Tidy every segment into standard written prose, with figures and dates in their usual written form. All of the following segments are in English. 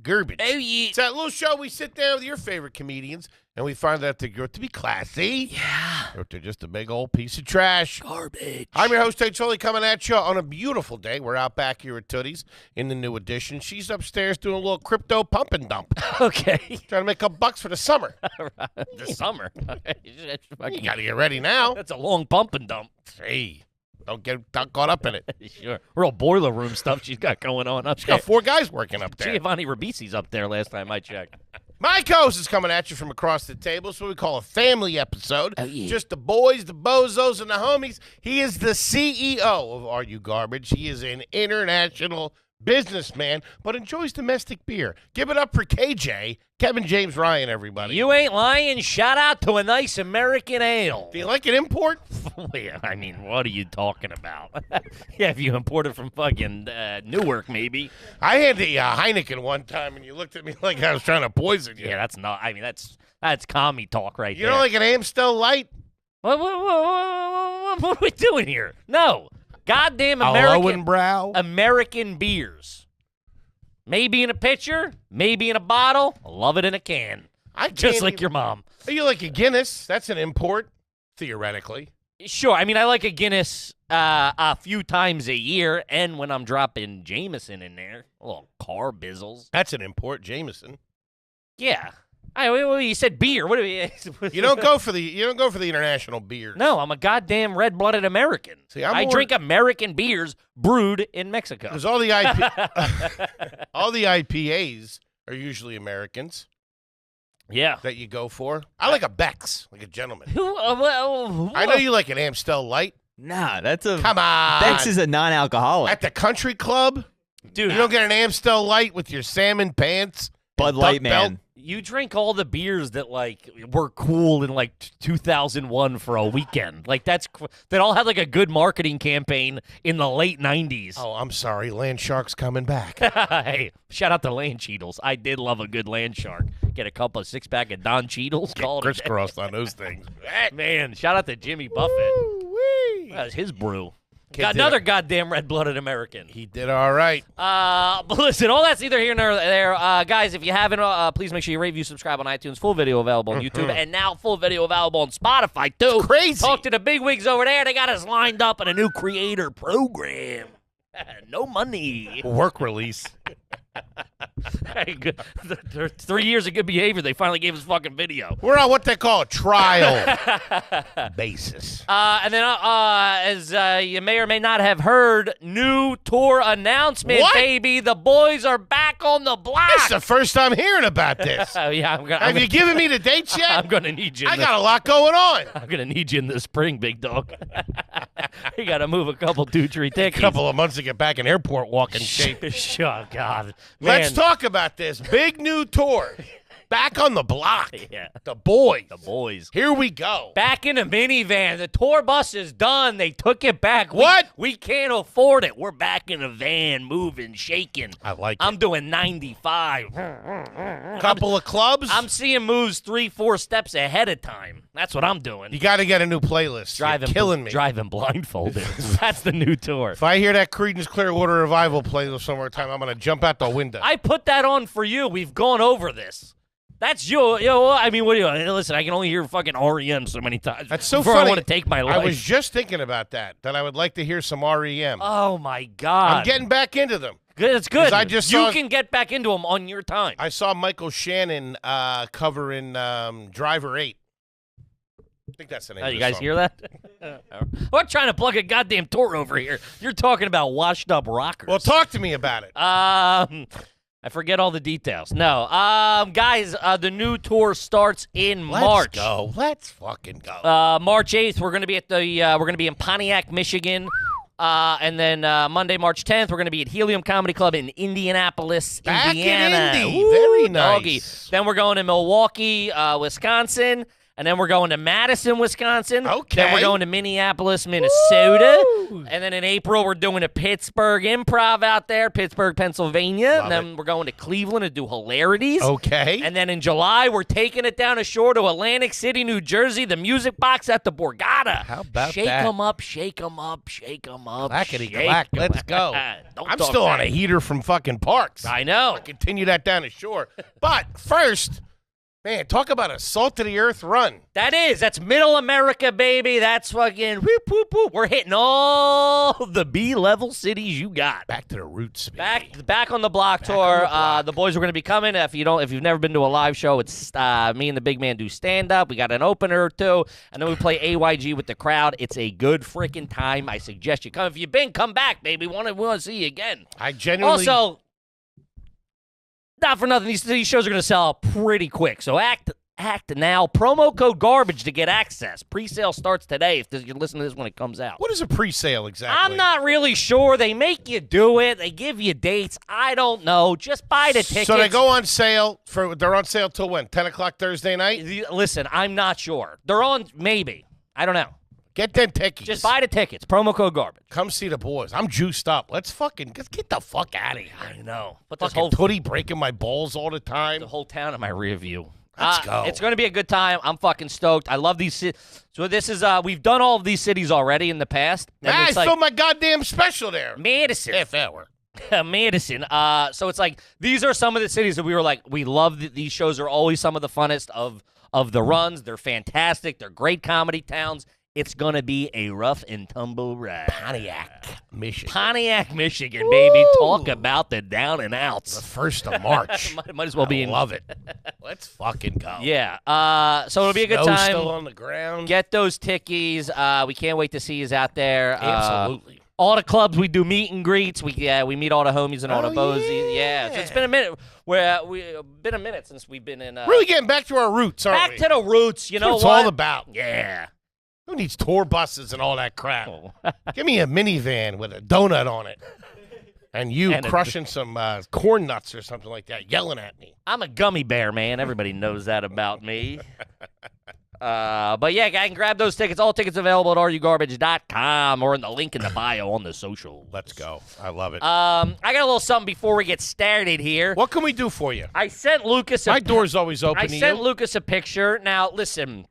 Garbage. Oh, yeah. It's that little show we sit there with your favorite comedians, and we find out they grow up to be classy. Yeah. Or they're just a big old piece of trash. Garbage. I'm your host, Tate Foley, coming at you on a beautiful day. We're out back here at Tootie's in the new edition. She's upstairs doing a little crypto pump and dump. Okay. Trying to make $2 for the summer. The summer. You got to get ready now. That's a long pump and dump. Hey, don't get caught up in it. Sure. Real boiler room stuff she's got going on up She's there. got 4 guys working up there. Giovanni Ribisi's up there last time I checked. My co-host is coming at you from across the table. It's what we call a family episode. Oh, yeah. Just the boys, the bozos, and the homies. He is the CEO of Are You Garbage. He is an international businessman, but enjoys domestic beer. Give it up for KJ, Kevin James Ryan, everybody. You ain't lying. Shout out to a nice American ale. Do you like an import? Yeah, I mean, what are you talking about? Yeah, if you import it from fucking Newark, maybe. I had the Heineken one time, and you looked at me like I was trying to poison you. Yeah, that's not. I mean, that's commie talk right You there. don't like an Amstel Light? What are we doing here? No. Goddamn American beers. Maybe in a pitcher, maybe in a bottle. I love it in a can. Just like your mom. You like a Guinness? That's an import, theoretically. Sure. I mean, I like a Guinness a few times a year, and when I'm dropping Jameson in there, a little car bizzles. That's an import, Jameson. Yeah. You said beer. What do we? You don't go for the international beers. No, I'm a goddamn red-blooded American. See, I drink American beers brewed in Mexico. Because all the IPAs are usually Americans. Yeah. That you go for. I like a Beck's, like a gentleman. Who? I know you like an Amstel Light. Nah, that's a... Come on. Beck's is a non-alcoholic. At the country club, dude, you don't get an Amstel Light with your salmon pants. Bud Light, man. You drink all the beers that like were cool in like 2001 for a weekend. Like that all had like a good marketing campaign in the late 90s. Oh, I'm sorry, Land Shark's coming back. Hey, shout out to Land Cheadles. I did love a good Land Shark. Get a couple of 6-pack of Don Cheadles. Get crisscrossed on those things. Man, shout out to Jimmy Buffett. That was his brew. Got another goddamn red-blooded American. He did all right. But listen, all that's neither here nor there. Guys, if you haven't, please make sure you rate, review, subscribe on iTunes. Full video available on YouTube, and now full video available on Spotify, too. It's crazy. Talk to the bigwigs over there. They got us lined up in a new creator program. No money. Work release. Hey, 3 years of good behavior, they finally gave us fucking video. We're on what they call a trial basis. And then, as you may or may not have heard, new tour announcement, what? baby. The boys are back on the block. This is the first time hearing about this. Yeah, Have you given me the dates yet? I'm going to need you. I got a lot going on. I'm going to need you in the spring, big dog. You got to move a couple 2-3 tickets. A couple of months to get back in airport walking shape. Oh, God. Let's talk about this big new tour. Back on the block. Yeah. The boys. The boys. Here we go. Back in a minivan. The tour bus is done. They took it back. What? We can't afford it. We're back in a van, moving, shaking. I like it. I'm doing 95. Couple of clubs. I'm seeing moves 3-4 steps ahead of time. That's what I'm doing. You got to get a new playlist. You're killing me. Driving blindfolded. That's the new tour. If I hear that Creedence Clearwater Revival playlist somewhere time, I'm going to jump out the window. I put that on for you. We've gone over this. That's I mean, what do you listen? I can only hear fucking REM so many times. That's so before funny. I want to take my life. I was just thinking about that I would like to hear some REM. Oh my God! I'm getting back into them. Good, it's good. You can get back into them on your time. I saw Michael Shannon covering Driver 8. I think that's the name. Oh, of you the guys song. hear that? We're trying to plug a goddamn tour over here. You're talking about washed up rockers. Well, talk to me about it. I forget all the details. No, guys, the new tour starts in March. Let's go. Let's fucking go. March 8th, we're gonna be at we're gonna be in Pontiac, Michigan. And then Monday, March 10th, we're gonna be at Helium Comedy Club in Indianapolis, Back Indiana. in Indy. Woo, Very nice. doggy. Then we're going to Milwaukee, Wisconsin. And then we're going to Madison, Wisconsin. Okay. Then we're going to Minneapolis, Minnesota. Woo! And then in April, we're doing a Pittsburgh Improv out there, Pittsburgh, Pennsylvania. Love and then we're going to Cleveland to do Hilarities. Okay. And then in July, we're taking it down ashore to Atlantic City, New Jersey, the Music Box at the Borgata. How about shake that? 'em up, shake 'em up, shake 'em up. Clackety-clack. Let's go. Don't I'm talk still on back. a heater from fucking Parks. I know. I'll continue that down ashore. But first, man, talk about a salt-to-the-earth run. That's Middle America, baby. That's fucking whoop, whoop, whoop. We're hitting all the B-level cities you got. Back to the roots, baby. Back on the block tour. on the block. The boys are going to be coming. If you've never been to a live show, it's me and the big man do stand-up. We got an opener or two, and then we play AYG with the crowd. It's a good freaking time. I suggest you come. If you've been, come back, baby. We want to see you again. I genuinely... Also, not for nothing, these shows are going to sell out pretty quick. So act now. Promo code GARBAGE to get access. Pre-sale starts today if you listen to this when it comes out. What is a pre-sale exactly? I'm not really sure. They make you do it. They give you dates. I don't know. Just buy the tickets. So they go on sale. They're on sale till when? 10 o'clock Thursday night? Listen, I'm not sure. They're on maybe. I don't know. Get them tickets. Just buy the tickets. Promo code GARBAGE. Come see the boys. I'm juiced up. Let's get the fuck out of here. I know. But Fucking this whole Tootie breaking my balls all the time. the whole town in my rear view. Let's go. It's going to be a good time. I'm fucking stoked. I love these cities. So this is we've done all of these cities already in the past. And I it's like filmed my goddamn special there. Madison. Half hour. Madison. So it's like these are some of the cities that we were like, we love these shows are always some of the funnest of the runs. They're fantastic. They're great comedy towns. It's going to be a rough and tumble ride. Pontiac, Michigan. Pontiac, Michigan, baby. Talk about the down and outs. The 1st of March. might as well be in. Love it. Let's fucking go. Yeah. So it'll be a good Snow's time. still on the ground. Get those tickies. We can't wait to see you out there. Absolutely. All the clubs, we do meet and greets. We meet all the homies and all the bozies. yeah. So it's been a minute. Been a minute since we've been in. Really getting back to our roots, aren't we? back to the roots. You know That's what? what it's all about. Yeah. Who needs tour buses and all that crap? Oh. Give me a minivan with a donut on it. And you And crushing some corn nuts or something like that, yelling at me. I'm a gummy bear, man. Everybody knows that about me. But yeah, I can grab those tickets. All tickets available at rugarbage.com or in the link in the bio on the socials. Let's go. I love it. I got a little something before we get started here. What can we do for you? I sent Lucas My door's always open I to sent you. Lucas a picture. Now, listen,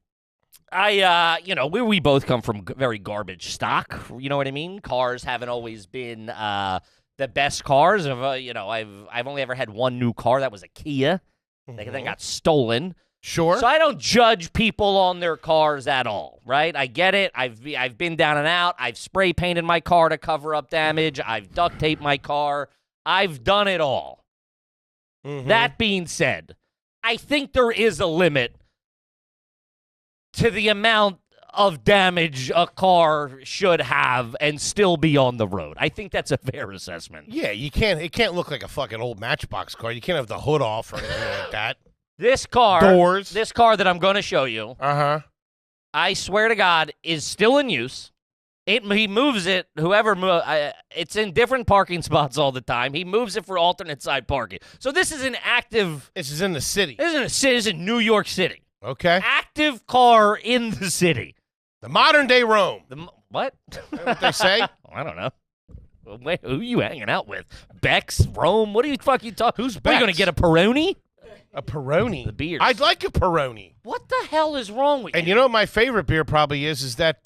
we both come from very garbage stock. You know what I mean? Cars haven't always been the best cars. I've only ever had one new car. That was a Kia. That then got stolen. Sure. So I don't judge people on their cars at all, right? I get it. I've been down and out. I've spray painted my car to cover up damage. I've duct taped my car. I've done it all. That being said, I think there is a limit to the amount of damage a car should have and still be on the road. I think that's a fair assessment. Yeah, it can't look like a fucking old Matchbox car. You can't have the hood off or anything like that. This car that I'm going to show you, I swear to God, is still in use. He moves it, it's in different parking spots all the time. He moves it for alternate side parking. So this is an active... This is in the city. This is in New York City. Okay. Active car in the city. The modern day Rome. What? Is that what they say? I don't know. Wait, who are you hanging out with? Bex? Rome? What are you fucking talking? Who's Bex? Are you going to get a Peroni? A Peroni. The beers. I'd like a Peroni. What the hell is wrong with you? And you know what my favorite beer probably is that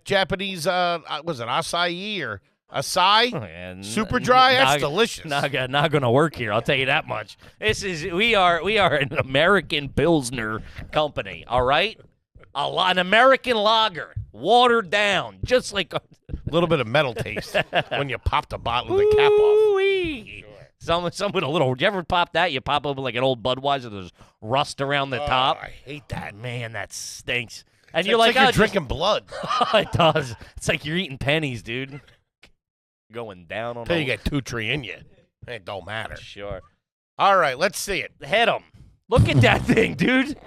Japanese, was it acai or acai? Super dry? That's delicious. Not going to work here, I'll tell you that much. We are an American Pilsner company, all right? An American lager, watered down, just like... A little bit of metal taste when you pop the bottle with the cap off. Sure. Some with a little. You ever pop that? You pop open like an old Budweiser. There's rust around the top. I hate that. Man, that stinks. And It's like you're drinking blood. It does. It's like you're eating pennies, dude. Going down on. Until you get 2 tree in you, it don't matter. Sure. All right, let's see it. Hit 'em. Look at that thing, dude.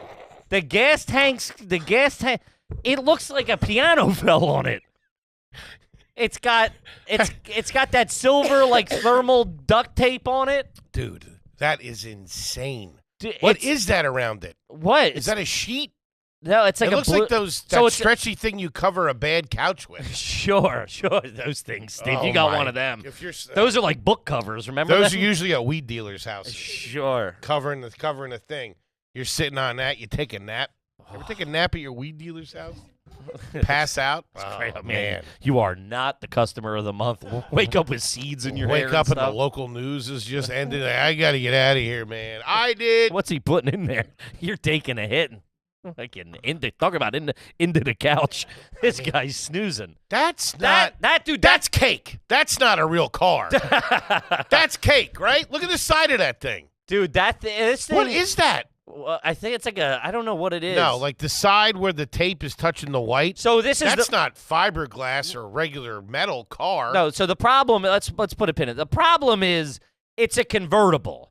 The gas tank. It looks like a piano fell on it. It's got that silver like thermal duct tape on it. Dude, that is insane. What is that around it? What? Is that a sheet? No, it's like it looks like that so stretchy thing you cover a bad couch with. Sure. Those things, Steve. You got one of them. Those are like book covers. Remember? Those are usually at weed dealers' houses. Sure. Covering the thing. You're sitting on that. You take a nap. Ever take a nap at your weed dealer's house? Pass out? Oh, man. You are not the customer of the month. Wake up with seeds in your hair. Wake up and the local news is just ended. I got to get out of here, man. I did. What's he putting in there? You're taking a hit. Talk about into the couch. This guy's snoozing. That's not that dude. That's cake. That's not a real car. That's cake, right? Look at the side of that thing, dude. This thing. What is that? Well, I think it's like I don't know what it is. No, like the side where the tape is touching the white. So that's not fiberglass or regular metal car. No. So the problem. Let's put a pin in it. The problem is it's a convertible.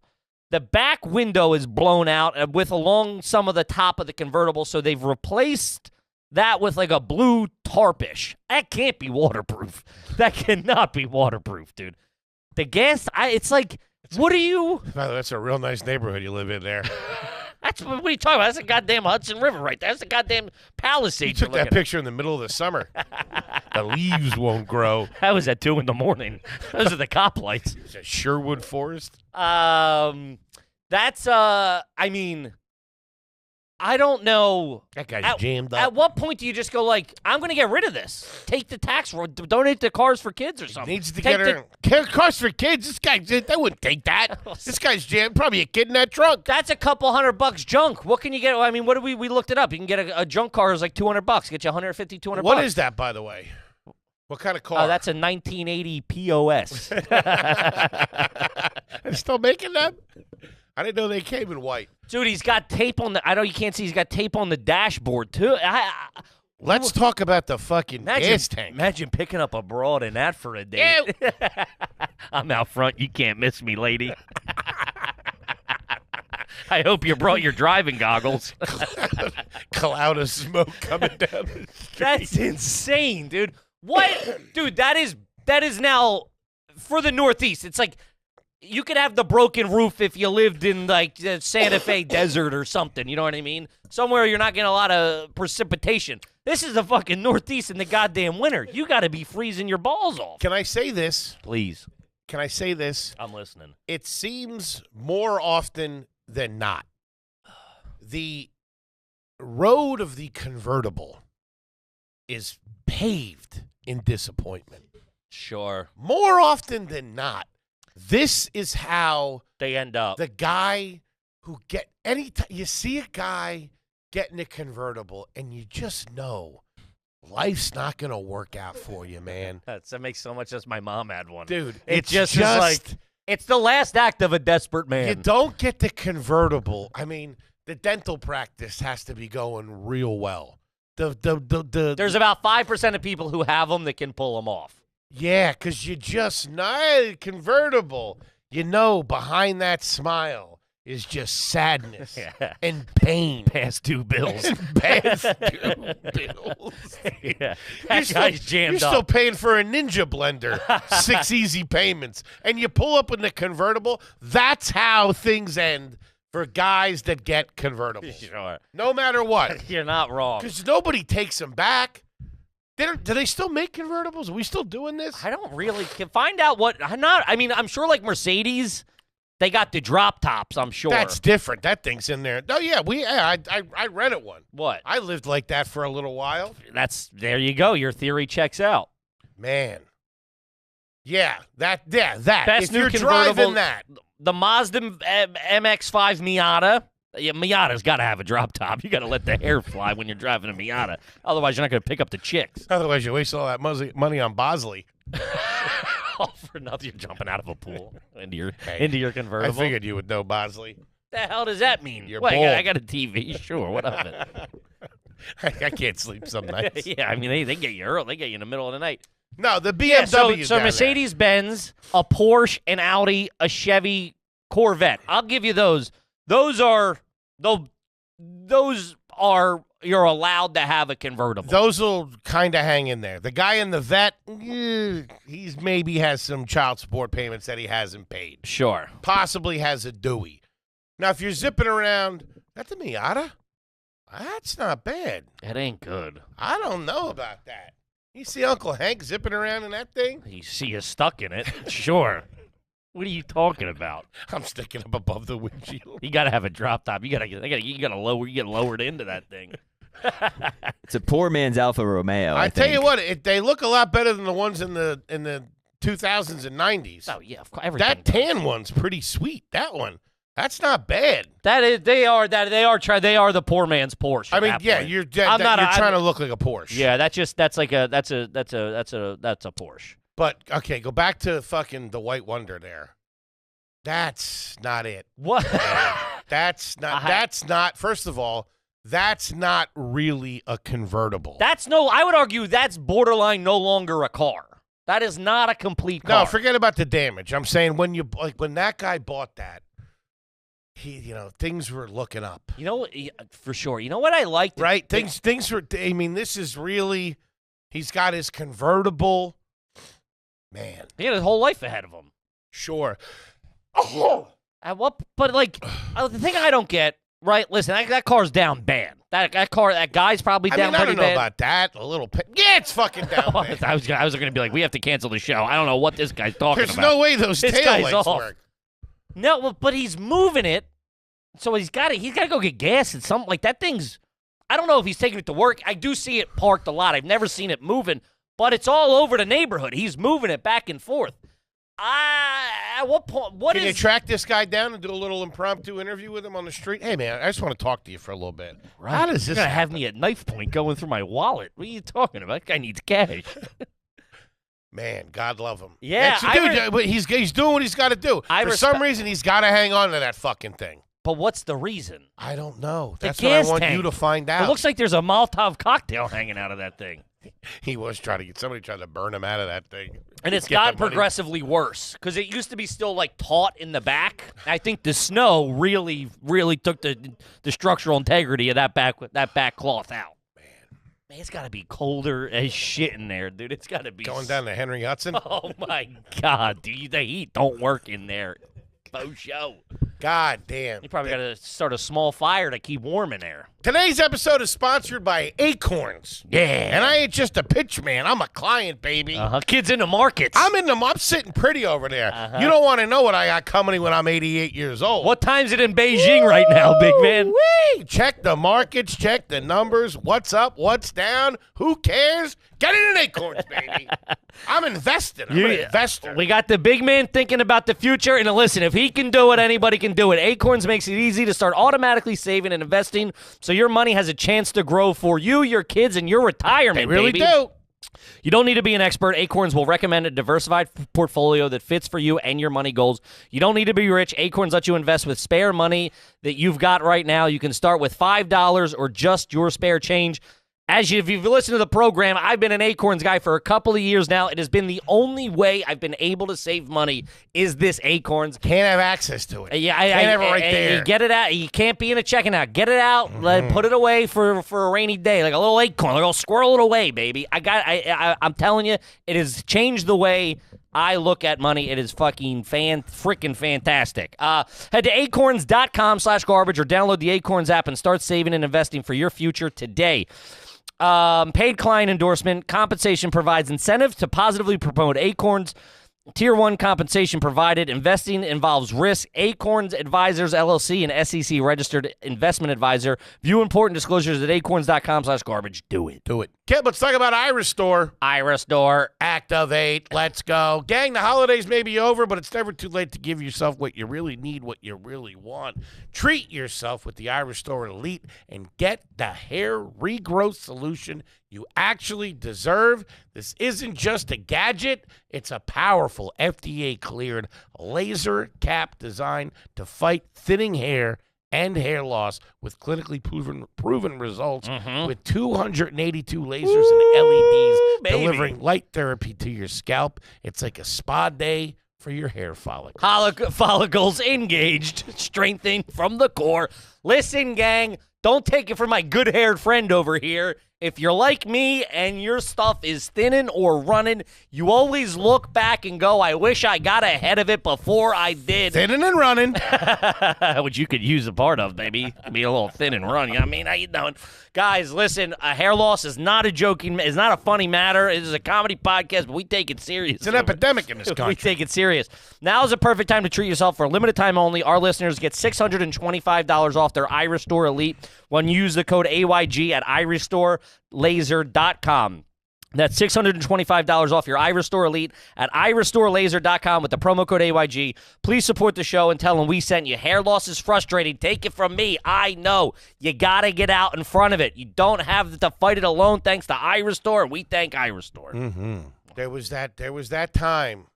The back window is blown out with along some of the top of the convertible, so they've replaced that with like a blue tarpish. That can't be waterproof. That cannot be waterproof, dude. The gas, it's like, what are you? By the way, that's a real nice neighborhood you live in there. What are you talking about? That's the goddamn Hudson River right there. That's the goddamn Palisades. You took that picture in the middle of the summer. The leaves won't grow. That was at 2 a.m. Those are the cop lights. Is that Sherwood Forest? That's I mean, I don't know. That guy's jammed up. At what point do you just go like, I'm going to get rid of this? Take the tax, donate to Cars for Kids or something. Needs to get her Cars for Kids. This guy, they wouldn't take that. This guy's jammed. Probably a kid in that trunk. That's a couple $100 junk. What can you get? I mean, what do we looked it up? You can get a junk car is like $200. Get you 150, 200 What is that, by the way? What kind of car? That's a 1980 POS. They're still making them? I didn't know they came in white. Dude, he's got tape on the. I know you can't see. He's got tape on the dashboard too. Let's talk about the fucking gas tank. Imagine picking up a broad in that for a date. I'm out front. You can't miss me, lady. I hope you brought your driving goggles. Cloud of smoke coming down the street. That's insane, dude. What, dude? That is now for the Northeast. It's like. You could have the broken roof if you lived in, like, the Santa Fe desert or something. You know what I mean? Somewhere you're not getting a lot of precipitation. This is the fucking Northeast in the goddamn winter. You got to be freezing your balls off. Can I say this? Please. Can I say this? I'm listening. It seems more often than not, the road of the convertible is paved in disappointment. Sure. More often than not. This is how they end up. The guy who you see a guy getting a convertible and you just know life's not going to work out for you, man. That makes so much sense. My mom had one. Dude, it's just like, it's the last act of a desperate man. You don't get the convertible. I mean, the dental practice has to be going real well. There's about 5% of people who have them that can pull them off. Yeah, because you just know convertible. You know behind that smile is just sadness and pain. Past due bills. Past due bills. Yeah. That guy's jammed up. You're still paying for a Ninja blender. 6 easy payments. And you pull up in the convertible. That's how things end for guys that get convertibles. Sure. No matter what. You're not wrong. Because nobody takes them back. Do they still make convertibles? Are we still doing this? I don't really find out what. I'm sure like Mercedes, they got the drop tops. I'm sure that's different. That thing's in there. Oh yeah, I rented one. What? I lived like that for a little while. There you go. Your theory checks out, man. Yeah, that. Best if new you're convertible, driving that, the Mazda MX-5 Miata. Yeah, Miata's got to have a drop top. You got to let the hair fly when you're driving a Miata. Otherwise, you're not going to pick up the chicks. Otherwise, you waste all that money on Bosley. All for nothing. You're jumping out of a pool into your convertible. I figured you would know Bosley. The hell does that mean? You're bold. I got a TV. Sure, what of it? I can't sleep some nights. Yeah, I mean, they get you early. They get you in the middle of the night. No, the BMW. So Mercedes-Benz, a Porsche, an Audi, a Chevy, Corvette. I'll give you those. Those are you're allowed to have a convertible. Those will kind of hang in there. The guy in the Vet, he's maybe has some child support payments that he hasn't paid. Sure. Possibly has a Dewey. Now, if you're zipping around, that's a Miata. That's not bad. It ain't good. I don't know about that. You see Uncle Hank zipping around in that thing? You see you stuck in it. Sure. What are you talking about? I'm sticking up above the windshield. You gotta have a drop top. You gotta lower. You get lowered into that thing. It's a poor man's Alfa Romeo. I tell think. you what, they look a lot better than the ones in the 2000s and 90s. Oh yeah, of course. Everything That tan one's pretty sweet. That one, that's not bad. They are the poor man's Porsche. I mean, yeah, point. you're trying to look like a Porsche. Yeah, that's a Porsche. But okay, go back to fucking the White Wonder there. That's not it. What? That's not. First of all, that's not really a convertible. I would argue that's borderline no longer a car. That is not a complete car. No, forget about the damage. I'm saying when that guy bought that, things were looking up. For sure. You know what I liked? Right? Things were, I mean, this is really, he's got his convertible. Man. He had his whole life ahead of him. Sure. But the thing I don't get, right? Listen, that car's down bad. That guy's probably down pretty bad. I don't know about that. A little yeah, it's fucking down bad. I was going to be like, we have to cancel the show. I don't know what this guy's talking about. There's no way those taillights work. No, but he's moving it, so he's got to go get gas and something like that thing's. I don't know if he's taking it to work. I do see it parked a lot. I've never seen it moving, but it's all over the neighborhood. He's moving it back and forth. At what point? Can you track this guy down and do a little impromptu interview with him on the street? Hey, man, I just want to talk to you for a little bit. Right. How does this happen? Have me at knife point going through my wallet? What are you talking about? That guy needs cash. Man, God love him. Yeah, but he's doing what he's got to do. For some reason, he's got to hang on to that fucking thing. But what's the reason? I don't know. That's what I want you to find out. It looks like there's a Molotov cocktail hanging out of that thing. He was somebody tried to burn him out of that thing. And it's gotten progressively worse because it used to be still like taut in the back. I think the snow really, really took the structural integrity of that back cloth out. Man, it's got to be colder as shit in there, dude. It's got to be going down to Henry Hudson. Oh my God, dude, the heat don't work in there. Faux show. God damn. You probably got to start a small fire to keep warm in there. Today's episode is sponsored by Acorns. Yeah. And I ain't just a pitch man. I'm a client, baby. Kids in the markets. I'm sitting pretty over there. You don't want to know what I got coming when I'm 88 years old. What time's it in Beijing right now, big man? Wee! Check the markets, check the numbers. What's up, what's down, who cares? Get it in Acorns, baby. I'm invested. I'm an investor. We got the big man thinking about the future. And listen, if he can do it, anybody can do it. Acorns makes it easy to start automatically saving and investing so your money has a chance to grow for you, your kids, and your retirement, They really baby. do. You don't need to be an expert. Acorns will recommend a diversified portfolio that fits for you and your money goals. You don't need to be rich. Acorns let you invest with spare money that you've got right now. You can start with $5 or just your spare change. If you've listened to the program, I've been an Acorns guy for a couple of years now. It has been the only way I've been able to save money is this Acorns. Can't have access to it. Yeah, can't have it right there. You get it out. You can't be in a checking out. Get it out. Put it away for a rainy day, like a little acorn, like a little squirrel it away, baby. I'm telling you, it has changed the way I look at money. It is freaking fantastic. Head to acorns.com/garbage or download the Acorns app and start saving and investing for your future today. Paid client endorsement. Compensation provides incentive to positively promote Acorns. Tier 1 compensation provided. Investing involves risk. Acorns Advisors, LLC, an SEC-registered investment advisor. View important disclosures at acorns.com/garbage. Do it. Do it. Kid, let's talk about Iris Store. Iris Store. Activate. Let's go. Gang, the holidays may be over, but it's never too late to give yourself what you really need, what you really want. Treat yourself with the Iris Store Elite and get the hair regrowth solution you actually deserve. This isn't just a gadget. It's a powerful FDA-cleared laser cap designed to fight thinning hair and hair loss with clinically proven results with 282 lasers and LEDs delivering light therapy to your scalp. It's like a spa day for your hair follicles. Follicles engaged, strengthening from the core. Listen, gang, don't take it from my good-haired friend over here. if you're like me and your stuff is thinning or running, you always look back and go, I wish I got ahead of it before I did. Thinning and running. Which you could use a part of, baby. Be a little thin and run. You know what I mean? How you doing? Guys, listen, hair loss is not it's not a funny matter. It is a comedy podcast, but we take it serious. It's an epidemic in this country. We take it serious. Now is the perfect time to treat yourself. For a limited time only, our listeners get $625 off their Irish Store Elite when you use the code AYG at irishstorelaser.com. That's $625 off your Irish Store Elite at irishstorelaser.com with the promo code AYG. Please support the show and tell them we sent you. Hair loss is frustrating. Take it from me. I know. You got to get out in front of it. You don't have to fight it alone thanks to Irish Store, and we thank Irish Store. Mm-hmm. There was that time.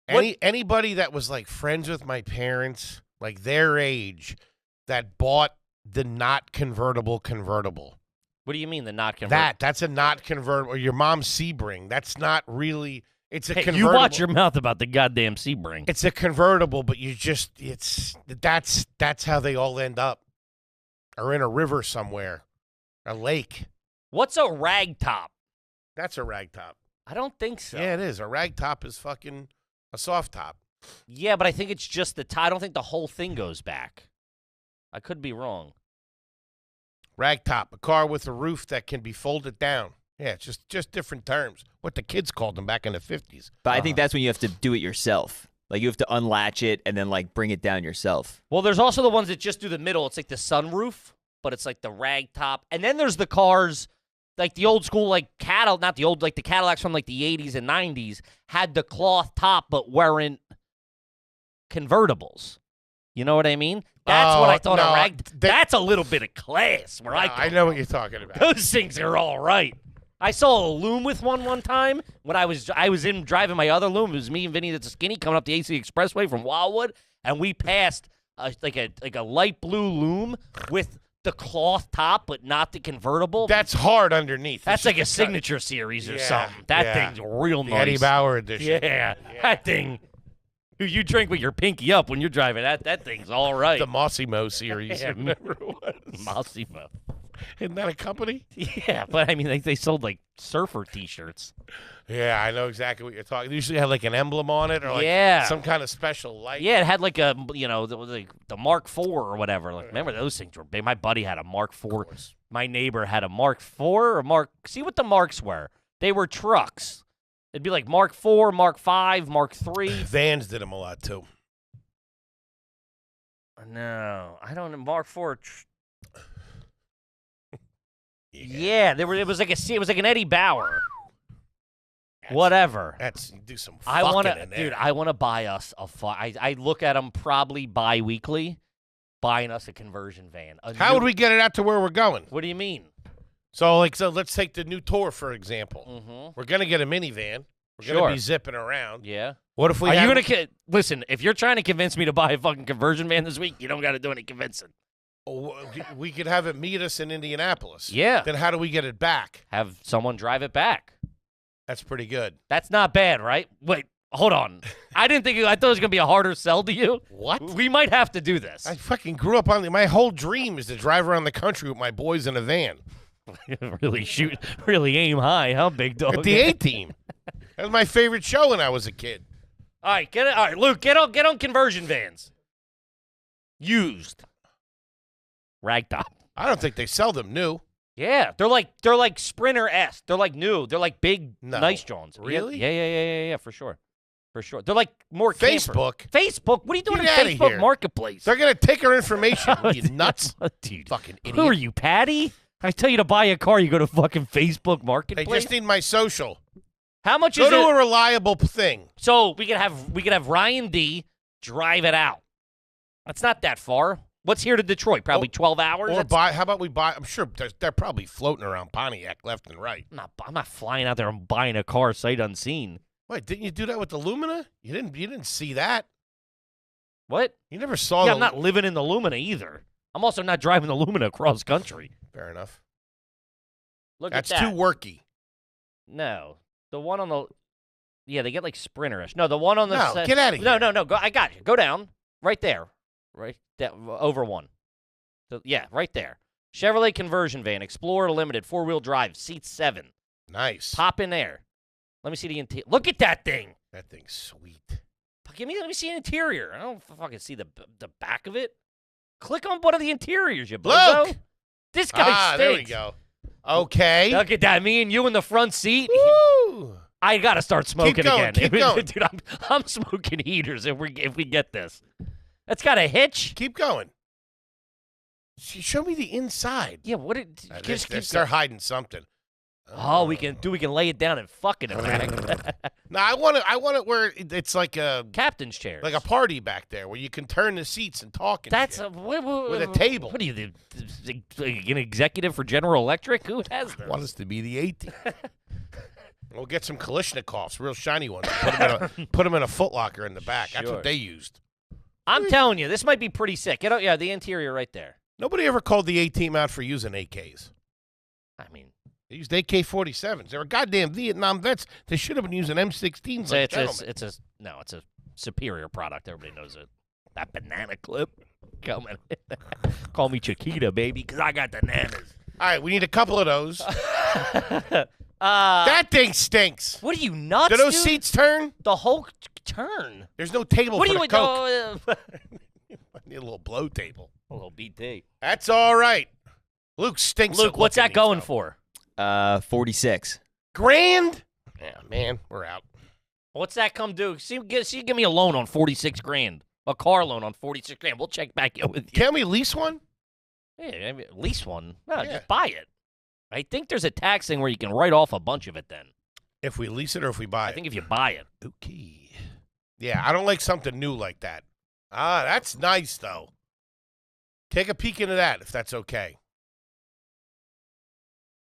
Anybody that was like friends with my parents, like their age, that bought the not convertible convertible. What do you mean the not convertible? That's a not convertible. Or your mom's Sebring. That's not really. It's a convertible. You watch your mouth about the goddamn Sebring. It's a convertible, but that's how they all end up. Or in a river somewhere, a lake. What's a rag top? That's a rag top. I don't think so. Yeah, it is. A rag top is fucking a soft top. Yeah, but I think it's just the top. I don't think the whole thing goes back. I could be wrong. Rag top, a car with a roof that can be folded down. Yeah, it's just different terms. What the kids called them back in the 50s. But I think that's when you have to do it yourself. Like, you have to unlatch it and then, like, bring it down yourself. Well, there's also the ones that just do the middle. It's like the sunroof, but it's like the rag top. And then there's the cars, like the old school, like not the old, like the Cadillacs from like the 80s and 90s had the cloth top, but weren't convertibles. You know what I mean? That's what I thought a rag. That's a little bit of class. I know what you're talking about. Those things are all right. I saw a loom with one time when I was in driving my other loom. It was me and Vinny that's skinny coming up the AC Expressway from Wildwood, and we passed like a light blue loom with the cloth top, but not the convertible. That's hard underneath. That's like a signature series or something. That thing's real nice. Eddie Bauer edition. Yeah, that thing. You drink with your pinky up when you're driving. That thing's all right. The Mossimo series. Yeah, Remember it was. Mossimo. Isn't that a company? Yeah, but I mean, they sold like surfer T-shirts. Yeah, I know exactly what you're talking. They usually had like an emblem on it, or like some kind of special light. Yeah, it had like a the Mark IV or whatever. Like, remember those things were big. My buddy had a Mark IV. My neighbor had a Mark IV or Mark. See what the marks were? They were trucks. It'd be like Mark IV, Mark V, Mark III. Vans did them a lot too. No, I don't know. Mark IV. Yeah, it was like an Eddie Bauer. Whatever. You do some fucking in there. Dude, I want to buy us I look at them probably bi-weekly, buying us a conversion van. How would we get it out to where we're going? What do you mean? So let's take the new tour, for example. Mm-hmm. We're going to get a minivan. We're going to be zipping around. Yeah. What if we Are you going to listen, if you're trying to convince me to buy a fucking conversion van this week, you don't got to do any convincing. We could have it meet us in Indianapolis. Yeah. Then how do we get it back? Have someone drive it back. That's pretty good. That's not bad, right? Wait, hold on. I thought it was going to be a harder sell to you. What? We might have to do this. I fucking grew up my whole dream is to drive around the country with my boys in a van. Really aim high, huh, big dog? At the A-Team. That was my favorite show when I was a kid. All right, Luke, get on conversion vans. Used. Ragtop. I don't think they sell them new. Yeah, they're like Sprinter S. They're like new. They're like big, nice Jones. Really? Yeah, for sure. They're like more Facebook. Camper. Facebook? What are you doing in Get Facebook here. Marketplace? They're going to take our information. You nuts? Dude. Fucking idiot. Who are you, Patty? I tell you to buy a car, you go to fucking Facebook Marketplace. They just need my social. How much is it? Go to a reliable thing. So we could have Ryan D drive it out. That's not that far. What's here to Detroit? Probably 12 hours. Or how about we buy? I'm sure they're probably floating around Pontiac left and right. I'm not flying out there and buying a car sight unseen. Wait, didn't you do that with the Lumina? You didn't see that. What? You never saw? Yeah, I'm not living in the Lumina either. I'm also not driving the Lumina across country. Fair enough. That's too worky. No, the one on the they get like Sprinterish. No, the one on the get out of here. No. I got you. Go down right there, right over one. So right there. Chevrolet conversion van, Explorer Limited, 4-wheel drive, seat 7. Nice. Pop in there. Let me see the interior. Look at that thing. That thing's sweet. Let me see the interior. I don't fucking see the back of it. Click on one of the interiors, you bozo. Look. This guy stinks. There we go. Okay. Look at that. Me and you in the front seat. Woo. I got to start smoking Keep going, again. keep going. Dude, I'm smoking heaters if we get this. That's got a hitch. Keep going. Show me the inside. Yeah, what it they're hiding something. Oh, we can lay it down and fuck it. No, I want it where it's like a captain's chair, like a party back there where you can turn the seats and talk. And that's shit. With a table. What are you, an executive for General Electric? Who has this? I want us to be the 18. We'll get some Kalashnikovs, real shiny ones. Put them in a footlocker in the back. Sure. That's what they used. I'm telling you, this might be pretty sick. Yeah, the interior right there. Nobody ever called the A-Team out for using AKs. I mean, they used AK-47s. They were goddamn Vietnam vets. They should have been using M16s. So it's a superior product. Everybody knows it. That banana clip coming. Call me Chiquita, baby, because I got bananas. All right, we need a couple of those. That thing stinks. What are you nuts? Do those seats turn? The whole turn. There's no table for the Coke. I need a little blow table. A little BT. That's all right. Luke stinks. Luke, what's that going for? 46 grand. Yeah, man, we're out. What's that come do? See, give me a loan on 46 grand. A car loan on 46 grand. We'll check back in with you. Can we lease one? Yeah, lease one. No, just buy it. I think there's a tax thing where you can write off a bunch of it then. If we lease it or if we buy it? I think if you buy it. Okay. Yeah, I don't like something new like that. That's nice, though. Take a peek into that, if that's okay.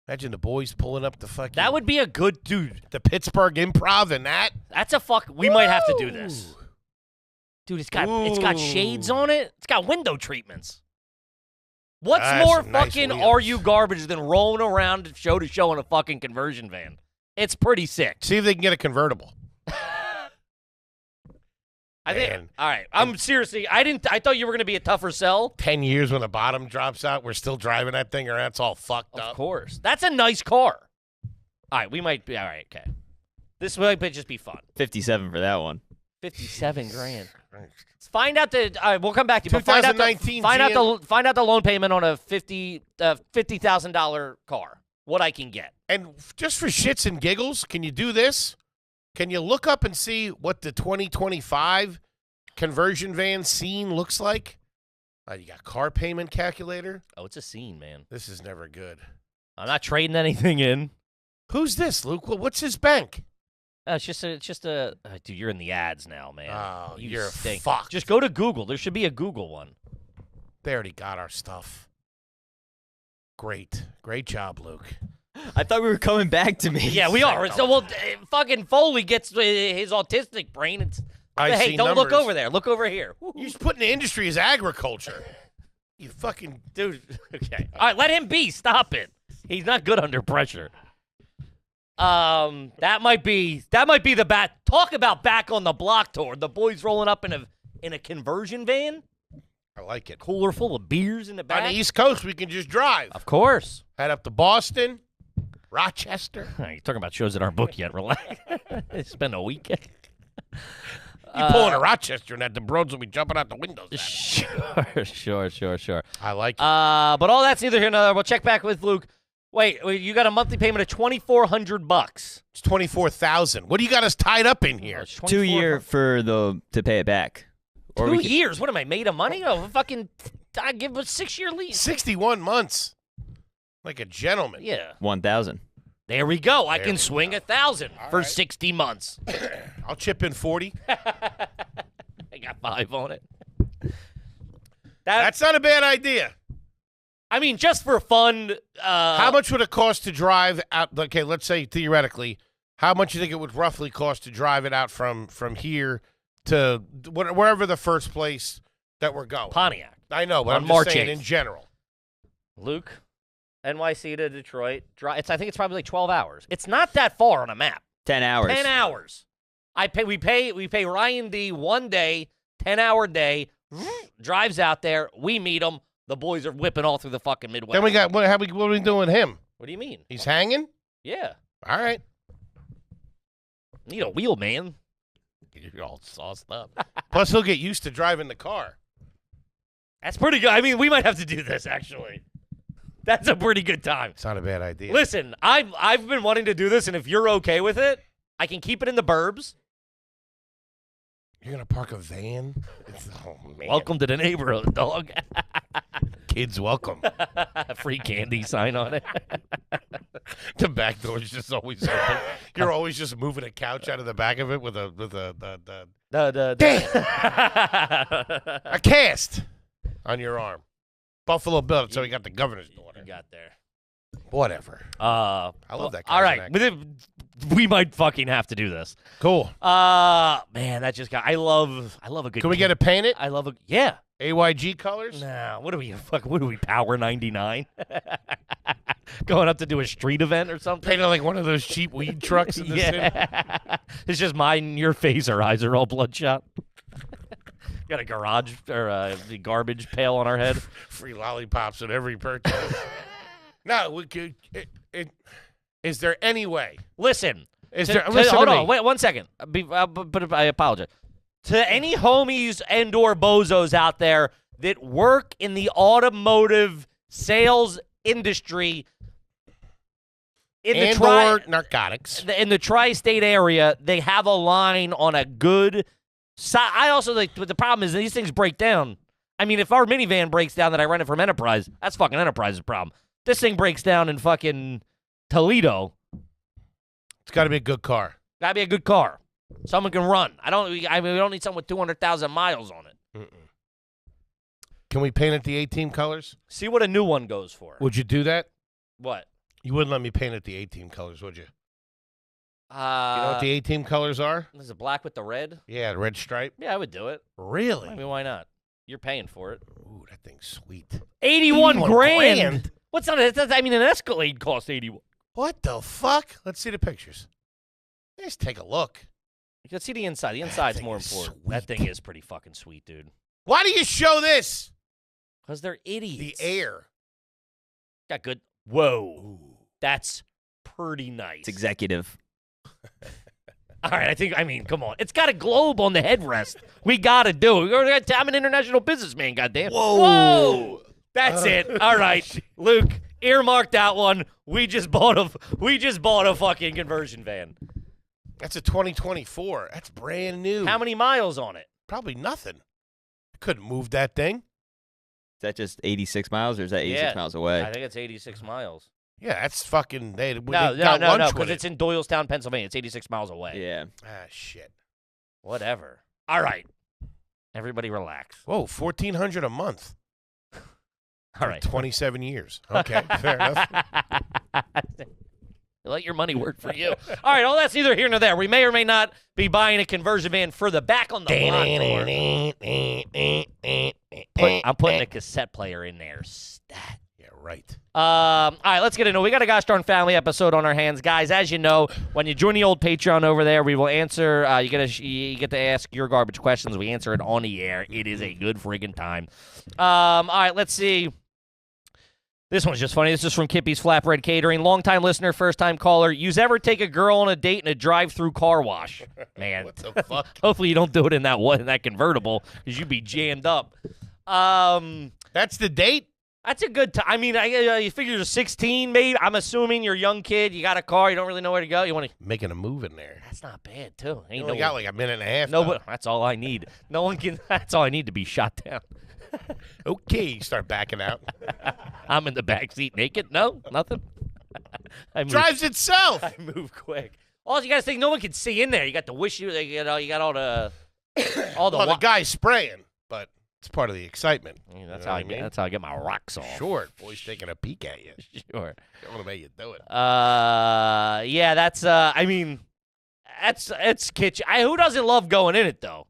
Imagine the boys pulling up the fucking... That would be a good dude. The Pittsburgh Improv and that. That's a fuck... We might have to do this. Dude, it's got shades on it. It's got window treatments. What's more fucking Are You Garbage than rolling around show to show in a fucking conversion van? It's pretty sick. See if they can get a convertible. I think. All right. I'm seriously. I thought you were gonna be a tougher sell. 10 years when the bottom drops out, we're still driving that thing around. It's all fucked up. Of course. That's a nice car. All right. We might be. All right. Okay. This might just be fun. 57 for that one. 57 grand. Find out the. All right. We'll come back to you. 2019. Find out the loan payment on a $50,000 car. What I can get. And just for shits and giggles, can you do this? Can you look up and see what the 2025 conversion van scene looks like? You got car payment calculator. Oh, it's a scene, man. This is never good. I'm not trading anything in. Who's this, Luke? What's his bank? It's just a dude, you're in the ads now, man. Oh, you're stink. Fucked. Just go to Google. There should be a Google one. They already got our stuff. Great job, Luke. I thought we were coming back to me. Yeah, we are. So, fucking Foley gets his autistic brain. Hey, don't look over there. Look over here. You're just putting the industry as agriculture. You fucking dude. Okay. All right, let him be. Stop it. He's not good under pressure. That might be the bat. Talk about back on the block tour. The boys rolling up in a conversion van. I like it. Cooler full of beers in the back. On the East Coast, we can just drive. Of course. Head up to Boston, Rochester. You're talking about shows that aren't booked yet. Relax. Spend a weekend. You pull into Rochester and the bros will be jumping out the windows. Sure. I like it. But all that's neither here nor there. We'll check back with Luke. Wait, you got a monthly payment of $2,400. It's $24,000. What do you got us tied up in here? 2 year to pay it back. Or 2 years? What am I, made of money? Oh, fucking, I give a 6-year lease. 61 months. Like a gentleman. Yeah. 1,000. There we go. I can swing 1,000 for 60 months. I'll chip in 40. I got 5 on it. That's not a bad idea. I mean, just for fun. How much would it cost to drive out? Okay, let's say theoretically, how much do you think it would roughly cost to drive it out from here to wherever the first place that we're going? Pontiac. I know, but on I'm March just saying 8th. In general. Luke, NYC to Detroit. I think it's probably like 12 hours. It's not that far on a map. 10 hours. 10 hours. We pay Ryan D 1 day, 10-hour day. Drives out there. We meet him. The boys are whipping all through the fucking Midwest. Then we got what are we doing with him? What do you mean? He's hanging? Yeah. All right. Need a wheel, man. You're all sauced up. Plus, he'll get used to driving the car. That's pretty good. I mean, we might have to do this, actually. That's a pretty good time. It's not a bad idea. Listen, I've been wanting to do this, and if you're okay with it, I can keep it in the burbs. You're going to park a van? Oh, man. Welcome to the neighborhood, dog. Kids welcome. Free candy sign on it. The back door is just always open. You're always just moving a couch out of the back of it with a cast on your arm. Buffalo Bill. So he got the governor's daughter. You got there. Whatever. I love that. All right, we might fucking have to do this. Cool. Man, that just got. I love a good. Can we get it painted? I love a yeah. AYG colors? Nah, what are we Power 99? Going up to do a street event or something? Painted like one of those cheap weed trucks in the city? It's just mine and your face. Our eyes are all bloodshot. Got a garage or a garbage pail on our head. Free lollipops at every purchase. No, we could. Is there any way? Listen. Listen hold to on. me. Wait 1 second. But I apologize. To any homies and or bozos out there that work in the automotive sales industry or narcotics in the tri-state area, they have a line on a good side. I also like. But the problem is these things break down. I mean, if our minivan breaks down that I rent it from Enterprise, that's fucking Enterprise's problem. This thing breaks down in fucking Toledo. It's got to be a good car. Gotta be a good car. Someone can run. We don't need someone with 200,000 miles on it. Can we paint it the A-Team colors? See what a new one goes for. Would you do that? What? You wouldn't let me paint it the A-Team colors, would you? You know what the A-Team colors are? Is it black with the red? Yeah, the red stripe. Yeah, I would do it. Really? I mean, why not? You're paying for it. Ooh, that thing's sweet. 81 grand. What's not? I mean, an Escalade costs 81. What the fuck? Let's see the pictures. Let's take a look. You can see the inside. The inside's more important. Sweet. That thing is pretty fucking sweet, dude. Why do you show this? Because they're idiots. The air. Got good. Whoa. Ooh. That's pretty nice. It's executive. All right, I mean, come on. It's got a globe on the headrest. We got to do it. I'm an international businessman, goddamn. Whoa. That's it. All right, Luke, earmark that one. We just bought a fucking conversion van. That's a 2024. That's brand new. How many miles on it? Probably nothing. I couldn't move that thing. Is that just 86 miles, or is that 86 miles away? I think it's 86 miles. Yeah, that's fucking. No, because it's in Doylestown, Pennsylvania. It's 86 miles away. Yeah. Ah, shit. Whatever. All right. Everybody relax. Whoa, $1,400 a month. All right. 27 years. Okay, fair enough. Let your money work for you. All right, well, that's neither here nor there. We may or may not be buying a conversion van for the back on the block. I'm putting a cassette player in there. Stat. Yeah, right. All right, let's get into it. We got a gosh darn family episode on our hands, guys. As you know, when you join the old Patreon over there, we will answer. You get to ask your garbage questions. We answer it on the air. It is a good friggin' time. All right, let's see. This one's just funny. This is from Kippy's Flatbread Catering. Long-time listener, first-time caller. Yous ever take a girl on a date in a drive-through car wash? Man. What the fuck? Hopefully you don't do it in that convertible because you'd be jammed up. That's the date? That's a good time. I mean, you figure you're 16, maybe. I'm assuming you're a young kid. You got a car. You don't really know where to go. You want to making a move in there. That's not bad, too. You only got like a minute and a half. No, but that's all I need. No one can. That's all I need to be shot down. Okay, you start backing out. I'm in the back seat naked. No, nothing. Drives itself. I move quick. All you got to think, no one can see in there. You got the you got all the the guy's spraying, but it's part of the excitement. Yeah, that's how I mean. That's how I get my rocks off. Sure, boy's taking a peek at you. Sure. Don't want to make you do it. Yeah, that's. I mean, it's kitchen. Who doesn't love going in it though?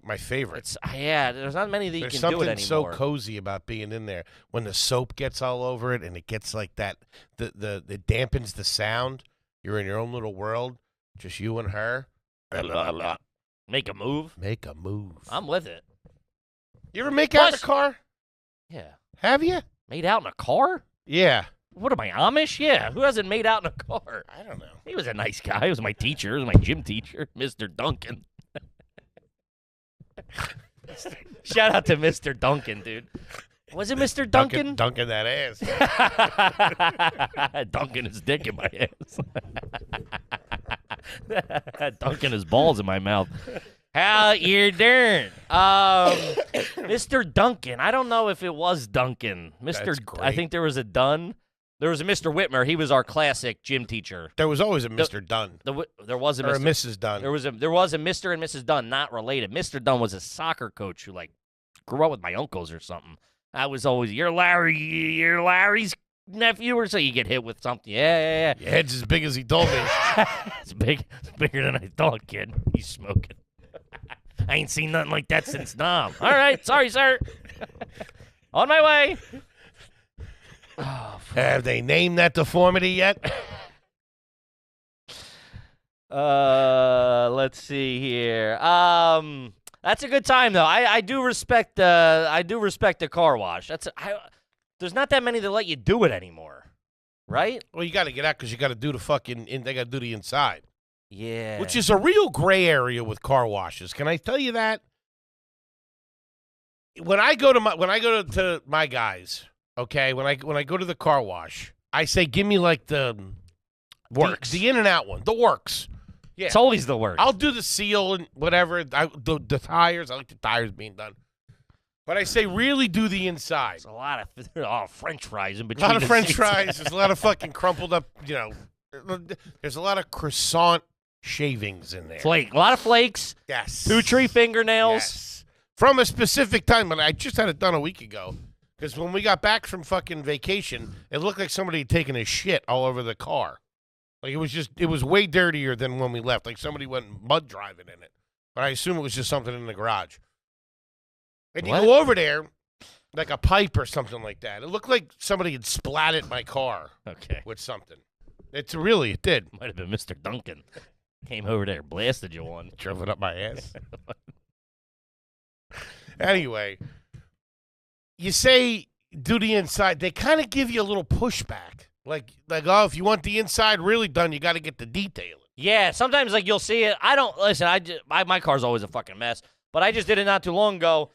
My favorite. Yeah, there's not many that you can do it anymore. There's something so cozy about being in there when the soap gets all over it and it gets like that. It dampens the sound. You're in your own little world, just you and her. Make a move. Make a move. I'm with it. You ever make out in the car? Yeah. Have you? Made out in a car? Yeah. What am I, Amish? Yeah. Who hasn't made out in a car? I don't know. He was a nice guy. He was my teacher. He was my gym teacher, Mr. Duncan. Shout out to Mr. Duncan, dude. Was it Mr. Duncan? Duncan that ass. Dunking his dick in my ass. Dunking his balls in my mouth. How you doing? Mr. Duncan. I don't know if it was Duncan. That's great. I think there was a Dunn. There was a Mr. Whitmer. He was our classic gym teacher. There was always a Mr. Dunn. There was a or Mr. a Mrs. Dunn. There was a Mr. and Mrs. Dunn, not related. Mr. Dunn was a soccer coach who like grew up with my uncles or something. I was always you're Larry's nephew or so. You get hit with something. Yeah. Your head's as big as he told me. It's big. It's bigger than I thought, kid. He's smoking. I ain't seen nothing like that since Nam. All right, sorry, sir. On my way. Oh, have they named that deformity yet? Let's see here. That's a good time though. I do respect the car wash. There's not that many that let you do it anymore, right? Well, you got to get out because you got to do the fucking. They got to do the inside. Yeah. Which is a real gray area with car washes. Can I tell you that? When I go to my guys, okay, when I go to the car wash, I say, give me like the works, the in and out one, the works. Yeah, it's always the works. I'll do the seal and whatever. The tires. I like the tires being done. But I say, really do the inside. There's a lot of French fries in between. A lot of French fries. There's a lot of fucking crumpled up. There's a lot of croissant shavings in there. A lot of flakes. Yes. 2 tree fingernails. Yes. From a specific time, but I just had it done a week ago. Because when we got back from fucking vacation, it looked like somebody had taken a shit all over the car. Like it was way dirtier than when we left. Like somebody went mud driving in it. But I assume it was just something in the garage. And you go over there, like a pipe or something like that. It looked like somebody had splatted my car. Okay. With something. It did. Might have been Mr. Duncan. Came over there, blasted you one. Drove it up my ass. Anyway, you say do the inside. They kind of give you a little pushback. Like, oh, if you want the inside really done, you got to get the detailing. Yeah, sometimes like you'll see it. I don't listen. My car's always a fucking mess. But I just did it not too long ago,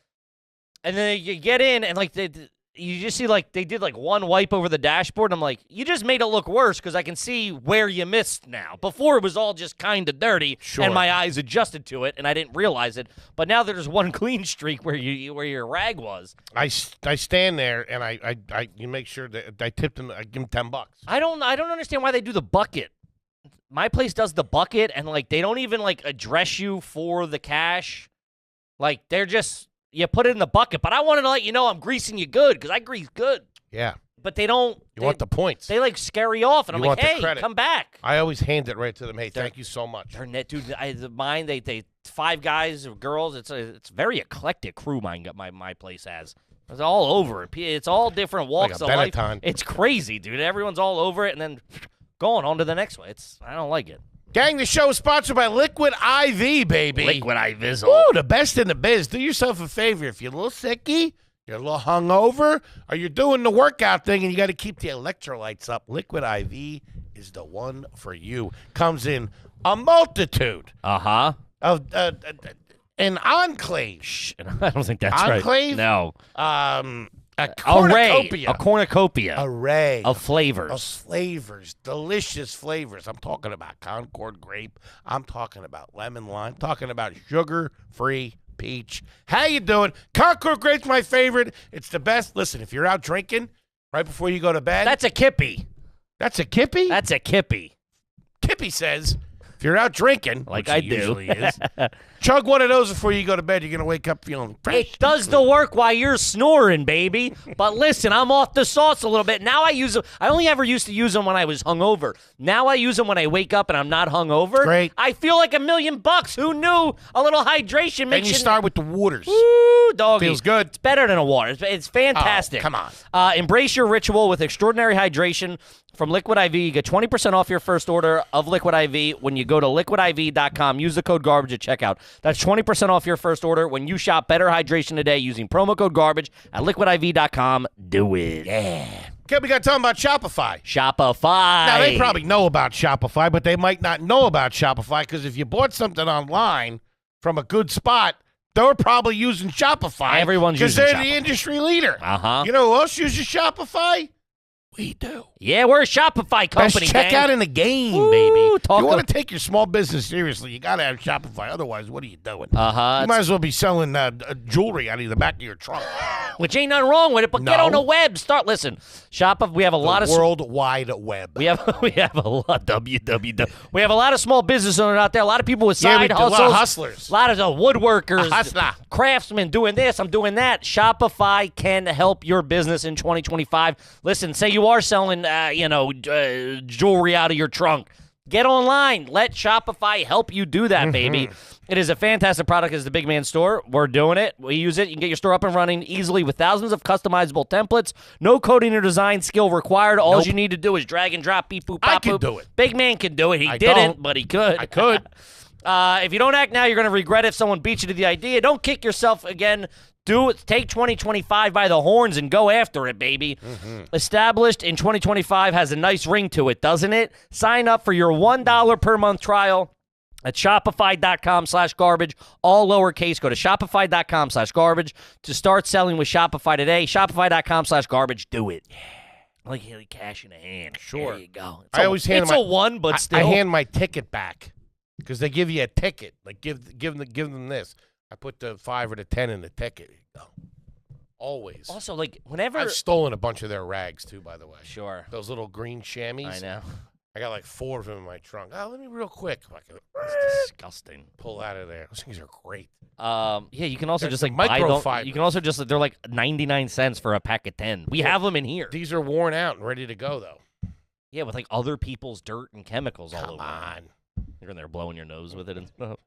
and then you get in and like you just see like they did like one wipe over the dashboard. And I'm like, you just made it look worse because I can see where you missed now. Before it was all just kind of dirty, and my eyes adjusted to it, and I didn't realize it. But now there's one clean streak where your rag was. I stand there and I you make sure that I tipped them. I give them $10. I don't understand why they do the bucket. My place does the bucket, and like they don't even like address you for the cash. Like they're just. You put it in the bucket, but I wanted to let you know I'm greasing you good because I grease good. Yeah. But they don't. You want the points. They like scare you off, and I'm like, hey, come back. I always hand it right to them. Hey, thank you so much. They're net, dude. Mine, they 5 guys or girls. It's very eclectic crew. My place has. It's all over it. It's all different walks of life. It's crazy, dude. Everyone's all over it, and then going on to the next one. I don't like it. Gang, the show is sponsored by Liquid IV, baby. Liquid IV. Ooh, the best in the biz. Do yourself a favor. If you're a little sicky, you're a little hungover, or you're doing the workout thing and you got to keep the electrolytes up, Liquid IV is the one for you. Comes in a multitude of an enclave. I don't think that's enclave? Right. No. A cornucopia. A cornucopia. Array. Of flavors. Of flavors. Delicious flavors. I'm talking about Concord grape. I'm talking about lemon lime. I'm talking about sugar-free peach. How you doing? Concord grape's my favorite. It's the best. Listen, if you're out drinking right before you go to bed. That's a Kippy. That's a Kippy? That's a Kippy. Kippy says, if you're out drinking, like which I he do, usually is, chug one of those before you go to bed. You're going to wake up feeling fresh. It does the work while you're snoring, baby. But listen, I'm off the sauce a little bit. Now I use them. I only ever used to use them when I was hungover. Now I use them when I wake up and I'm not hungover. Great. I feel like $1,000,000. Who knew? A little hydration makes and you start with the waters. Woo, doggy. Feels good. It's better than a water. It's fantastic. Oh, come on. Embrace your ritual with extraordinary hydration. From Liquid IV, you get 20% off your first order of Liquid IV when you go to liquidiv.com. Use the code GARBAGE at checkout. That's 20% off your first order when you shop Better Hydration Today using promo code GARBAGE at liquidiv.com. Do it. Yeah. Okay, we got to talk about Shopify. Shopify. Now, they probably know about Shopify, but they might not know about Shopify because if you bought something online from a good spot, they're probably using Shopify. Everyone's using Shopify. Because they're the industry leader. Uh-huh. You know who else uses Shopify? We do. Yeah, we're a Shopify company, Best checkout gang. in the game, Woo, baby. If talk you want to take your small business seriously, you got to have Shopify. Otherwise, what are you doing? Uh-huh. You might as well be selling jewelry out of the back of your trunk. Which ain't nothing wrong with it, but get on the web. Listen, Shopify, we have a lot of... World Wide Web. We have a lot, www. We have a lot of small business owners out there, a lot of people with side hustles. A lot of hustlers. A lot of woodworkers, A hustler. craftsmen doing this, I'm doing that. Shopify can help your business in 2025. Listen, say you are selling, jewelry out of your trunk. Get online. Let Shopify help you do that, baby. It is a fantastic product. It's the Big Man Store. We're doing it. We use it. You can get your store up and running easily with thousands of customizable templates. No coding or design skill required. All you need to do is drag and drop, beep, boop, pop, I can boop. do it. Big Man can do it. He I didn't, don't. but he could. I could. If you don't act now, you're going to regret it if someone beats you to the idea. Don't kick yourself again. Do it. Take 2025 by the horns and go after it, baby. Established in 2025 has a nice ring to it, doesn't it? Sign up for your $1 per month trial at shopify.com/garbage, all lowercase. Go to shopify.com/garbage to start selling with Shopify today. Shopify.com/garbage. Do it. Like cash in a hand. Sure. There you go. It's a one, but still. I hand my ticket back because they give you a ticket. Like give them this. I put the 5 or the 10 in the ticket. Always. Also, like whenever I've stolen a bunch of their rags too, by the way. Sure. Those little green chamois. I know. I got like 4 of them in my trunk. Oh, let me real quick. That's disgusting. Pull out of there. Those things are great. Yeah, you can also They're just like microfibers. buy them. You can also just they're like 99 cents for a pack of 10. We have them in here. These are worn out and ready to go though. Yeah, with like other people's dirt and chemicals all Come over. on. You're in there blowing your nose with it and stuff.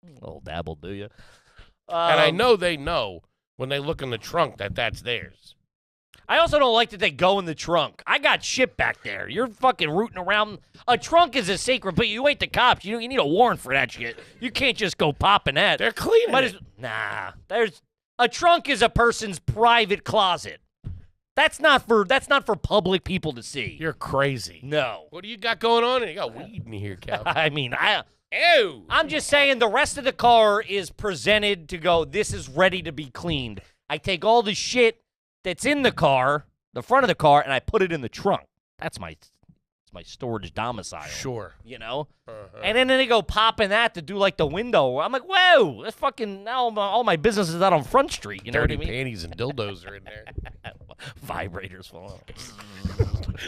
A little dabble, do you? And I know they know when they look in the trunk that that's theirs. I also don't like that they go in the trunk. I got shit back there. You're fucking rooting around. A trunk is a sacred, but you ain't the cops. You need a warrant for that shit. You can't just go popping that. They're cleaning it. Nah, a trunk is a person's private closet. That's not for public people to see. You're crazy. No. What do you got going on? You got weed in here, Cal. I mean, Ew. I'm just saying the rest of the car is presented to go, this is ready to be cleaned. I take all the shit that's in the car, the front of the car, and I put it in the trunk. That's my storage domicile. Sure. You know? Uh-huh. And then they go popping that to do like the window. I'm like, whoa, that's fucking, now all my business is out on Front Street. You know Dirty what I mean? panties and dildos are in there. Vibrators falling.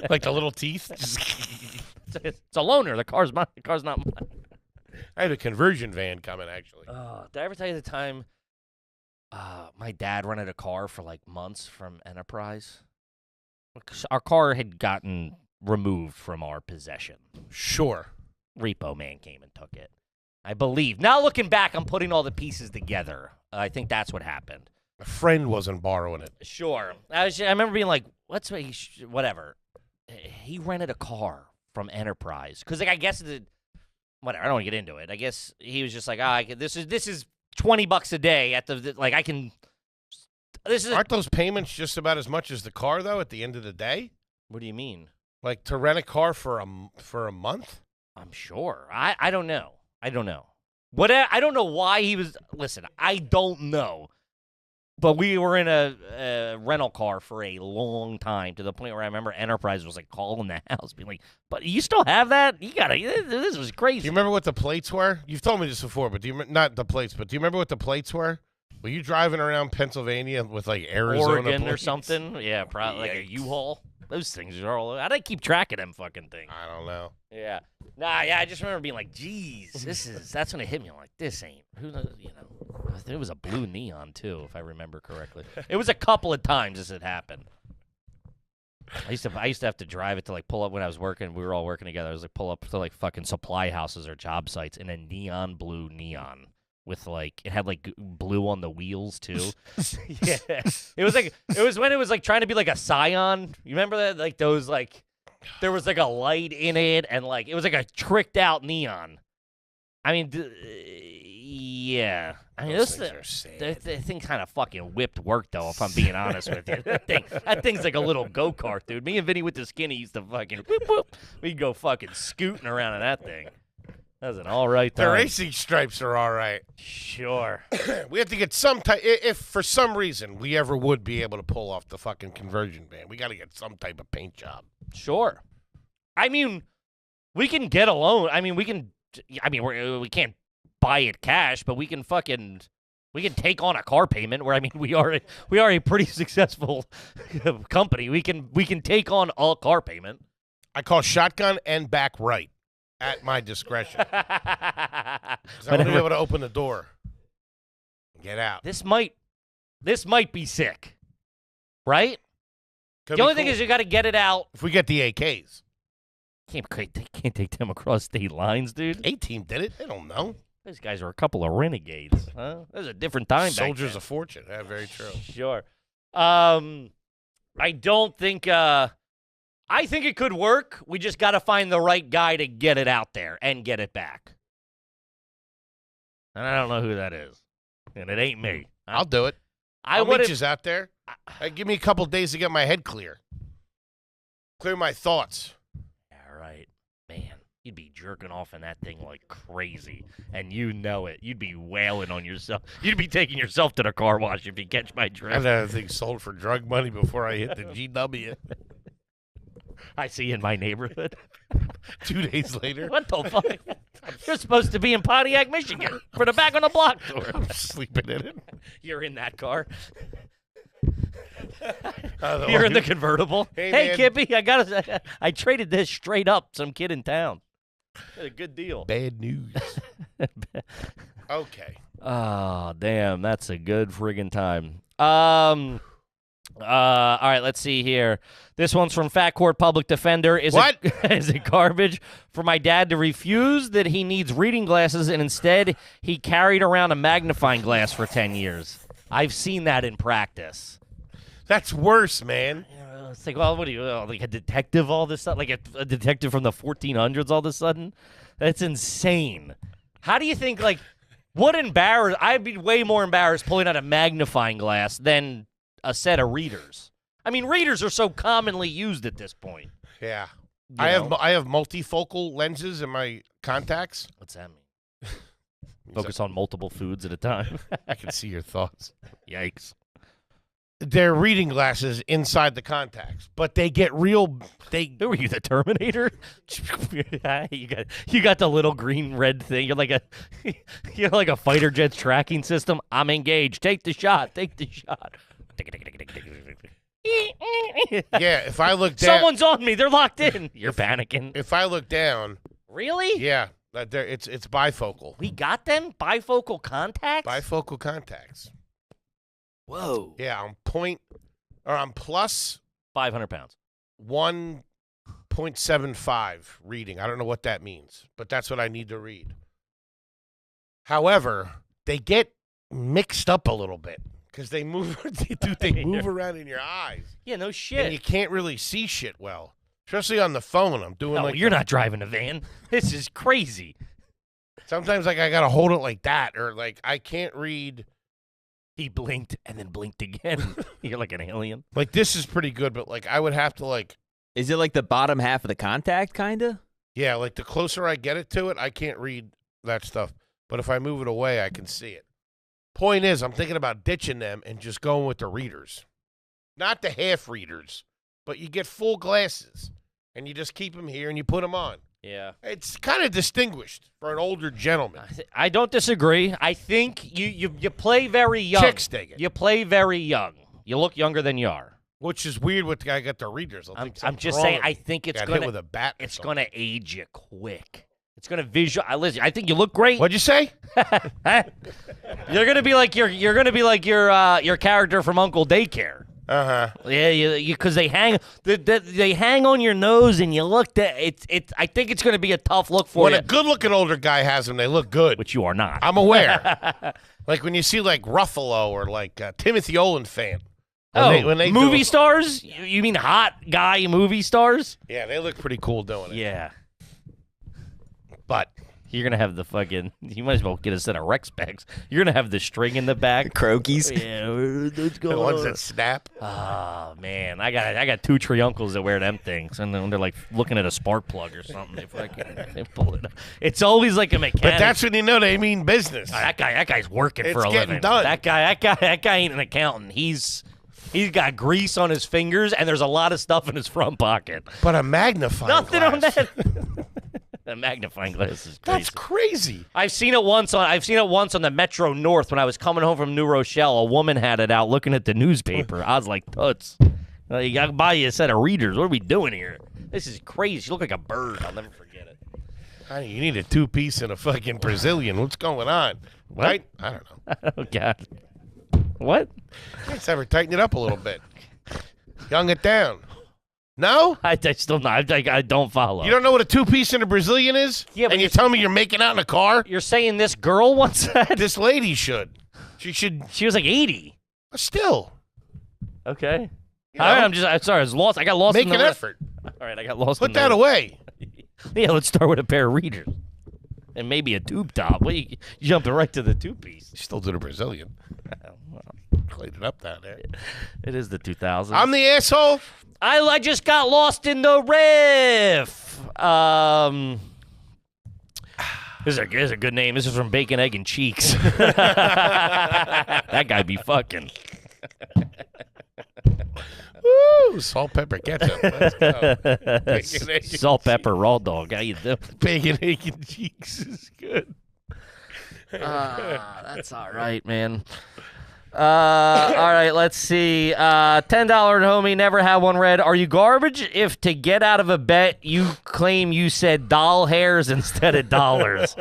Like the little teeth. It's a loaner. The car's mine. The car's not mine. I have a conversion van coming, actually. Did I ever tell you the time my dad rented a car for like months from Enterprise? Our car had gotten removed from our possession. Sure. Repo man came and took it, I believe. Now looking back, I'm putting all the pieces together. I think that's what happened. A friend wasn't borrowing it. Sure. I remember being like, whatever. He rented a car from Enterprise. Because, like, I guess, whatever, I don't want to get into it. I guess he was just like, this is $20 a day at I can, Aren't those payments just about as much as the car, though, at the end of the day? What do you mean? Like, to rent a car for a month? I'm sure. I don't know. I don't know. I don't know why he was, listen, I don't know. But we were in a rental car for a long time, to the point where I remember Enterprise was like calling the house, being like, "But you still have that? This was crazy." Do you remember what the plates were? You've told me this before, but not the plates, but do you remember what the plates were? Were you driving around Pennsylvania with like Arizona Oregon plates? or something? Yeah, probably like a U-Haul. Those things are all. How do I keep track of them fucking things? I don't know. Yeah. Nah, yeah, I just remember being like, geez, that's when it hit me. I'm like, this ain't, who knows, It was a blue neon, too, if I remember correctly. It was a couple of times this had happened. I used to have to drive it to, like, pull up when I was working. We were all working together. I was like, pull up to, like, fucking supply houses or job sites in a neon blue neon with, like, it had, like, blue on the wheels, too. Yeah. It was when it was, like, trying to be, like, a Scion. You remember that? Like, those, like, there was like a light in it, and like it was like a tricked out neon. I mean, yeah. I mean, Those things are sad. the thing kind of fucking whipped work, though, if I'm being honest with you. That thing's like a little go-kart, dude. Me and Vinny with the skinny used to fucking whoop, whoop. We'd go fucking scooting around in that thing. That was an all right time. The racing stripes are all right. Sure. We have to get some type. If for some reason we ever would be able to pull off the fucking conversion van, we got to get some type of paint job. Sure. I mean, we can get a loan. I mean, we can't buy it cash, but we can take on a car payment. Where I mean, we are a pretty successful company. We can take on a car payment. I call shotgun and back right at my discretion. I want to be able to open the door and get out. This might be sick, right? Could The be only thing cool. is you got to get it out. If we get the AKs. Can't take them across state lines, dude. A-Team did it. They don't know. These guys are a couple of renegades. Huh? That was a different time back Soldiers then. of fortune. Yeah, very true. Sure. I don't think. I think it could work. We just got to find the right guy to get it out there and get it back. And I don't know who that is. And it ain't me. I'll do it. I'll meet you out there. Give me a couple days to get my head clear. Clear my thoughts. Yeah, right. Man, you'd be jerking off in that thing like crazy. And you know it. You'd be wailing on yourself. You'd be taking yourself to the car wash if you catch my I've drift. had that thing sold for drug money before I hit the GW. I see you in my neighborhood. 2 days later. What the fuck? You're supposed to be in Pontiac, Michigan for the Back on the Block tour. I'm sleeping in it. You're in that car. Oh, You're in the convertible. Hey, Hey man. Kippy, I traded this straight up some kid in town. Got a good deal. Bad news. Okay. Oh, damn, that's a good friggin' time. All right, let's see here. This one's from Fat Court Public Defender. Is it garbage for my dad to refuse that he needs reading glasses and instead he carried around a magnifying glass for 10 years? I've seen that in practice. That's worse, man. It's like, well, what are you, like a detective all this stuff? Like a detective from the 1400s all of a sudden? That's insane. How do you think, like, what embarrassed? I'd be way more embarrassed pulling out a magnifying glass than a set of readers. I mean, readers are so commonly used at this point. Yeah. You I know? have multifocal lenses in my contacts. What's that mean? Focus on multiple foods at a time. I can see your thoughts. Yikes. They're reading glasses inside the contacts, but they get real. Who were you, the Terminator? you got the little green red thing. You're like a fighter jet's tracking system. I'm engaged. Take the shot. Take the shot. Yeah, if I look down, Someone's on me. They're locked in. You're panicking. if I look down, Really? yeah, it's bifocal. We got them? Bifocal contacts? Bifocal contacts. Whoa. Yeah, I'm plus 500 pounds. 1.75 reading. I don't know what that means, but that's what I need to read. However, they get mixed up a little bit because they move. They move around in your eyes. Yeah, no And shit. you can't really see shit well, especially on the phone. I'm doing No, like you're not driving a van. This is crazy. sometimes like I gotta hold it like that, or like I can't read. He blinked and then blinked again. You're like an alien. Like this is pretty good, but like I would have to like. Is it like the bottom half of the contact, kind of? Yeah, like the closer I get it to it, I can't read that stuff. But if I move it away, I can see it. Point is, I'm thinking about ditching them and just going with the readers. Not the half readers, but you get full glasses and you just keep them here and you put them on. Yeah. It's kind of distinguished for an older gentleman. I don't disagree. I think you play very young. Chicks dig it. You play very young. You look younger than you are. Which is weird with the guy got the readers. I'm just saying, I think it's got going hit with a bat. or it's something. going to age you quick. It's going to listen, I think you look great. What'd you say? You're going to be like your character from Uncle Daycare. Uh-huh. Yeah, because they hang on your nose and you look that it's. I think it's going to be a tough look for When you. a good-looking older guy has them, they look good. Which you are not. I'm aware. Like when you see like Ruffalo or like Timothy Olyphant, When they movie stars? You mean hot guy movie stars? Yeah, they look pretty cool doing it. Yeah. But you're going to have the fucking, you might as well get a set of rec specs. You're going to have the string in the back. Croakies. Yeah, let's go. The ones that snap. Oh, man. I got two triuncles that wear them things, and then they're like looking at a spark plug or something. They pull it up. It's always like a mechanic. But that's when you know they mean business. Oh, that guy's working for a It's living. getting done. That guy ain't an accountant. He's got grease on his fingers, and there's a lot of stuff in his front pocket. But a magnifying Nothing glass. on that. A magnifying glass is crazy. That's crazy. I've seen it once on the Metro North when I was coming home from New Rochelle. A woman had it out looking at the newspaper. I was like, "Toots, you got to buy you a set of readers. What are we doing here? This is crazy. You look like a bird. I'll never forget it." Honey, you need a 2-piece and a fucking Brazilian. What's going on? What? Right? I don't know. Oh God. What? Let's have her tighten it up a little bit. Young it down. No? I still not. I don't follow. You don't know what a 2-piece and a Brazilian is? Yeah, but and you tell me you're making out in a car? You're saying this girl once said This lady should. She should. she was like 80. Still. Okay. You All right, know, I'm sorry. I was lost. I got lost. make in an the effort. All right, I got lost. Put in the that away. Yeah, let's start with a pair of readers. And maybe a tube top. Well, you jumping right to the 2-piece. You still do the Brazilian. Cleaned it up down there. It is the 2000s. I'm the asshole. I just got lost in the riff. This is a good name. This is from Bacon, Egg, and Cheeks. That guy be fucking. Woo! Salt, pepper, ketchup. Let's go. Bacon, egg, and Salt, pepper, raw dog. How you doing? Bacon, egg, and cheeks is good. That's all right, man. All right, let's see. $10 homie, never had one read. Are you garbage if to get out of a bet you claim you said doll hairs instead of dollars?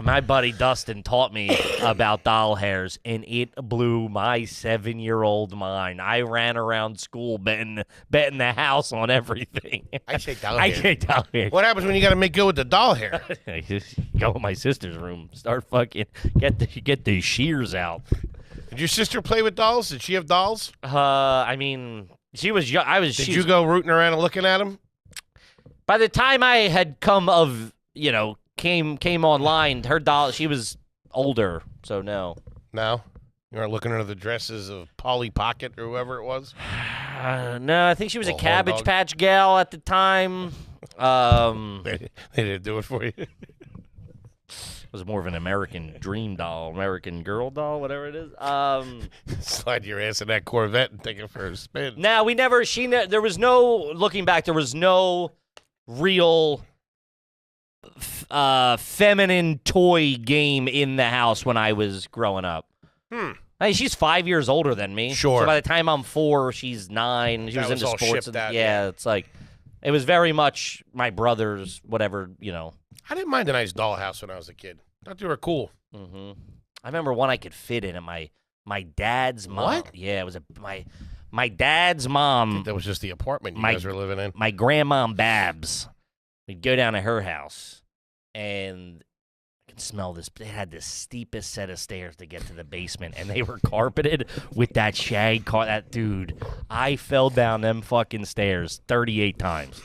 My buddy Dustin taught me about doll hairs, and it blew my 7-year-old mind. I ran around school betting the house on everything. I say doll I hair. say doll hairs. What happens when you got to make good with the doll hair? Just go in my sister's room, start fucking get the shears out. Did your sister play with dolls? Did she have dolls? I mean, she was young. Did you go rooting around and looking at them? By the time I had came online, her doll, she was older, so no. No? You weren't looking under the dresses of Polly Pocket or whoever it was? No, I think she was a Little Cabbage horn dog. Patch gal at the time. They didn't do it for you. It was more of an American dream doll, American girl doll, whatever it is. Slide your ass in that Corvette and take it for a spin. No, there was no, looking back, there was no real feminine toy game in the house when I was growing up. I mean, she's 5 years older than me. Sure. So by the time I'm 4, she's 9. She That was was into all sports. shipped out, yeah, it's like, it was very much my brother's, whatever, I didn't mind a nice dollhouse when I was a kid. Thought they were cool. I remember one I could fit in at my dad's mom. What? Yeah, it was my dad's mom. That was just the apartment you My- guys were living in. My grandmom Babs. We'd go down to her house, and I can smell this. They had the steepest set of stairs to get to the basement, and they were carpeted with that shag that dude. I fell down them fucking stairs 38 times.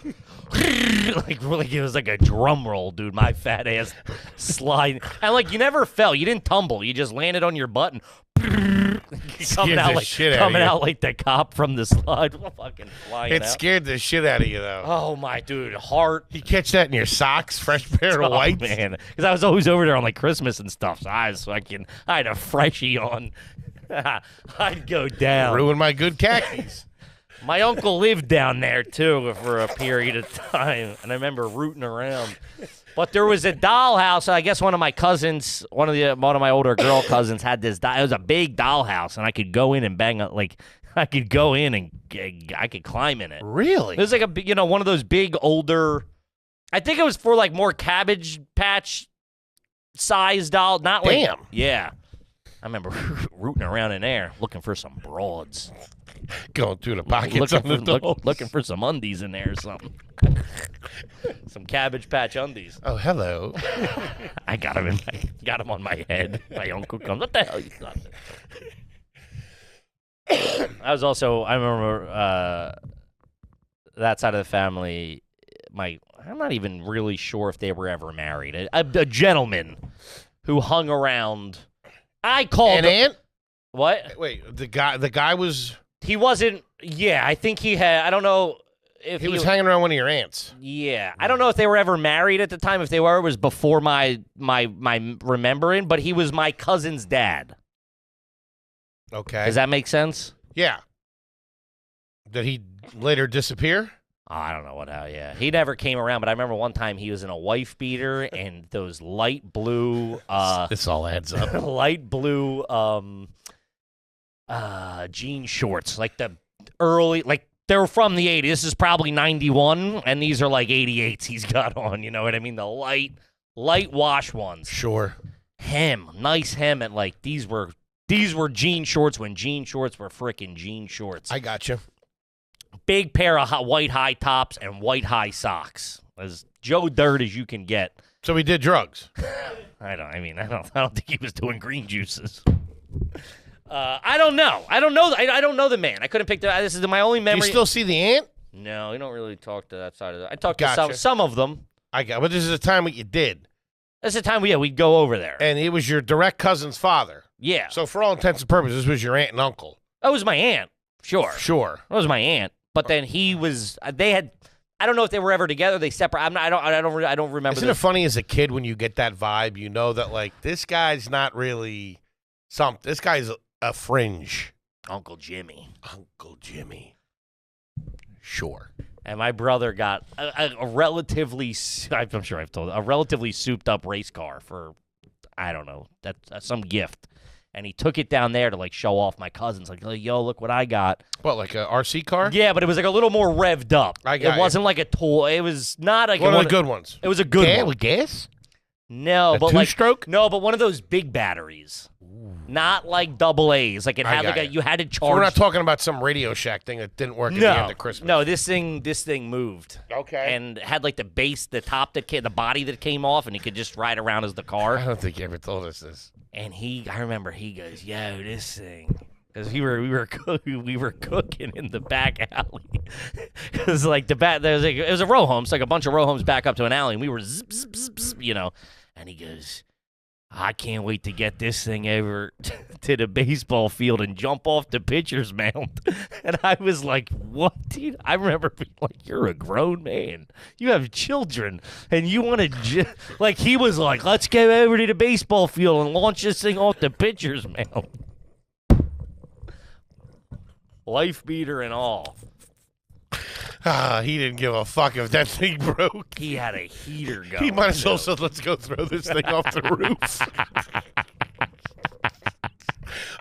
like it was like a drum roll, dude. My fat ass sliding. And like you never fell. You didn't tumble. You just landed on your butt and coming out like the cop from the slide, fucking flying It out. scared the shit out of you, though. Oh my dude, heart. You catch that in your socks, fresh pair of whites? Man, because I was always over there on like Christmas and stuff. So I had a freshie on. I'd go down. Ruin my good khakis. My uncle lived down there too for a period of time, and I remember rooting around. But there was a dollhouse. I guess one of my cousins, one of my older girl cousins, had this. It was a big dollhouse, and I could go in and bang it. Like I could go in and I could climb in it. Really? It was like one of those big older. I think it was for like more Cabbage Patch size doll. Not like Damn. Yeah. I remember rooting around in there looking for some broads. Going through the pockets of the dolls. Looking for some undies in there or something. Some Cabbage Patch undies. Oh, hello. I got him on my head. My uncle comes. What the hell you thought? I remember that side of the family, I'm not even really sure if they were ever married. A gentleman who hung around. I called an aunt. What? Wait, the guy was. He wasn't. Yeah, I think he had. I don't know if he was hanging around one of your aunts. Yeah, I don't know if they were ever married at the time. If they were, it was before my remembering. But he was my cousin's dad. Okay. Does that make sense? Yeah. Did he later disappear? Oh, I don't know what hell. Yeah, he never came around. But I remember one time he was in a wife beater and those light blue. This all adds up. Light blue jean shorts, like the early, like they were from the 80s. This is probably 91, and these are like 88s he's got on. You know what I mean? The light wash ones. Sure. Nice hem, and like these were jean shorts when jean shorts were frickin' jean shorts. I got you. Big pair of white high tops and white high socks. As Joe Dirt as you can get. So he did drugs. I don't think he was doing green juices. I don't know. I don't know the man. I couldn't pick this is my only memory. Do you still see the aunt? No, we don't really talk to that side of it. I talked to some of them. But this is the time what you did. This is the time we'd go over there. And it was your direct cousin's father. Yeah. So for all intents and purposes, this was your aunt and uncle. That was my aunt. Sure. That was my aunt. But then he was. They had. I don't know if they were ever together. They separate. I don't remember. Isn't it funny as a kid when you get that vibe? You know that like this guy's not really something. This guy's a fringe. Uncle Jimmy. Sure. And my brother got a relatively. I'm sure I've told a relatively souped up race car for, I don't know, that's some gift. And he took it down there to, like, show off my cousins. Like, yo, look what I got. What, like a RC car? Yeah, but it was, like, a little more revved up. It wasn't like a toy. It was not like one of the good ones. It was a good one. With gas? No, but two-stroke? No, but one of those big batteries. Ooh. Not like double A's. Like, it had, like, you had to charge. So we're not talking about some Radio Shack thing that didn't work at the end of Christmas. No, this thing moved. Okay. And had, like, the base, the top the body that came off, and he could just ride around as the car. I don't think you ever told us this. And I remember he goes, yo, this thing. Because we were cooking in the back alley. Because, like, it was a row home. So, like, a bunch of row homes back up to an alley. And we were zip, zip, zip, zip, you know. And he goes, I can't wait to get this thing over to the baseball field and jump off the pitcher's mound. And I was like, what, dude? I remember being like, you're a grown man. You have children. And you want to, like, he was like, let's go over to the baseball field and launch this thing off the pitcher's mound. Life beater and all. He didn't give a fuck if that thing broke. He had a heater going. He might as well said, let's go throw this thing off the roof.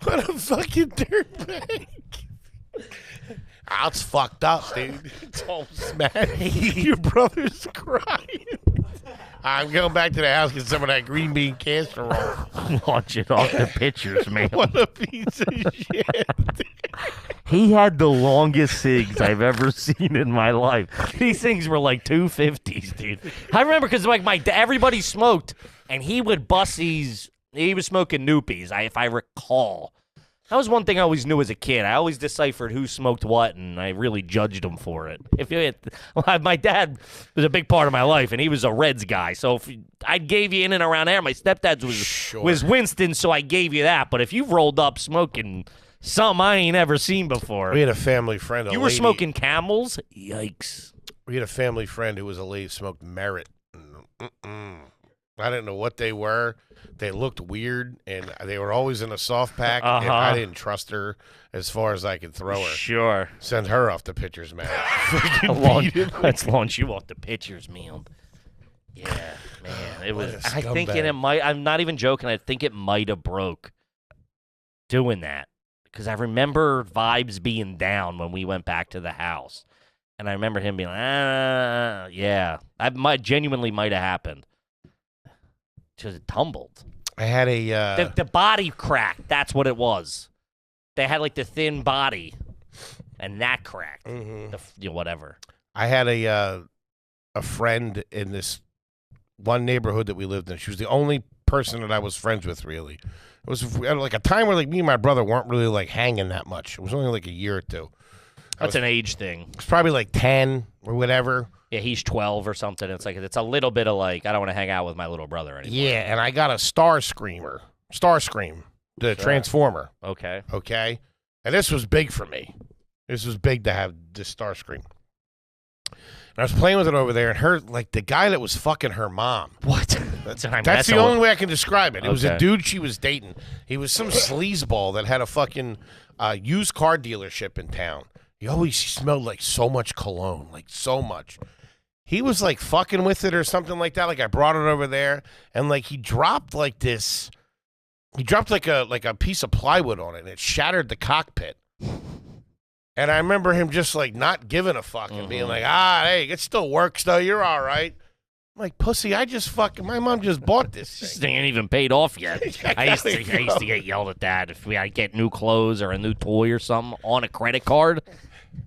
What a fucking dirtbag. It's fucked up, dude. It's all smashed. Your brother's crying. I'm going back to the house and get some of that green bean casserole. Launch it off the pitchers, man. What a piece of shit. He had the longest cigs I've ever seen in my life. These things were like 250s, dude. I remember because like everybody smoked, and he would bust these. He was smoking Noopies, if I recall. That was one thing I always knew as a kid. I always deciphered who smoked what, and I really judged him for it. My dad was a big part of my life, and he was a Reds guy. So if I gave you in and around there, my stepdad's was Winston, so I gave you that. But if you rolled up smoking something I ain't ever seen before. We had a family friend. You were smoking Camels? Yikes. We had a family friend who was a lady, smoked Merit. I didn't know what they were. They looked weird, and they were always in a soft pack, and I didn't trust her as far as I could throw her. Sure. Send her off the pitcher's mound. Let's launch you off the pitcher's mound. Yeah, man. It was. I think it might. I'm not even joking. I think it might have broke doing that. Because I remember vibes being down when we went back to the house. And I remember him being like, yeah. That genuinely might have happened. Just it tumbled. I had a... The body cracked. That's what it was. They had like the thin body. And that cracked. Mm-hmm. Whatever. I had a friend in this one neighborhood that we lived in. She was the only person that I was friends with, really. It was like a time where like me and my brother weren't really like hanging that much. It was only like a year or two. That's an age thing. It's probably like 10 or whatever. Yeah, he's 12 or something. It's like it's a little bit of like I don't want to hang out with my little brother anymore. Yeah, and I got a Starscream, the Transformer. Okay. Okay, and this was big for me. This was big to have this Starscream. And I was playing with it over there, and the guy that was fucking her mom. What? That's the only way I can describe it. It was a dude she was dating. He was some sleazeball that had a fucking used car dealership in town. He always smelled like so much cologne, like so much. He was like fucking with it or something like that. Like I brought it over there, and like he dropped like this. He dropped like a piece of plywood on it, and it shattered the cockpit. And I remember him just like not giving a fuck and being like, hey, it still works though. You're all right. I'm like, pussy, my mom just bought this thing. This thing ain't even paid off yet. I used to get yelled at that if I get new clothes or a new toy or something on a credit card.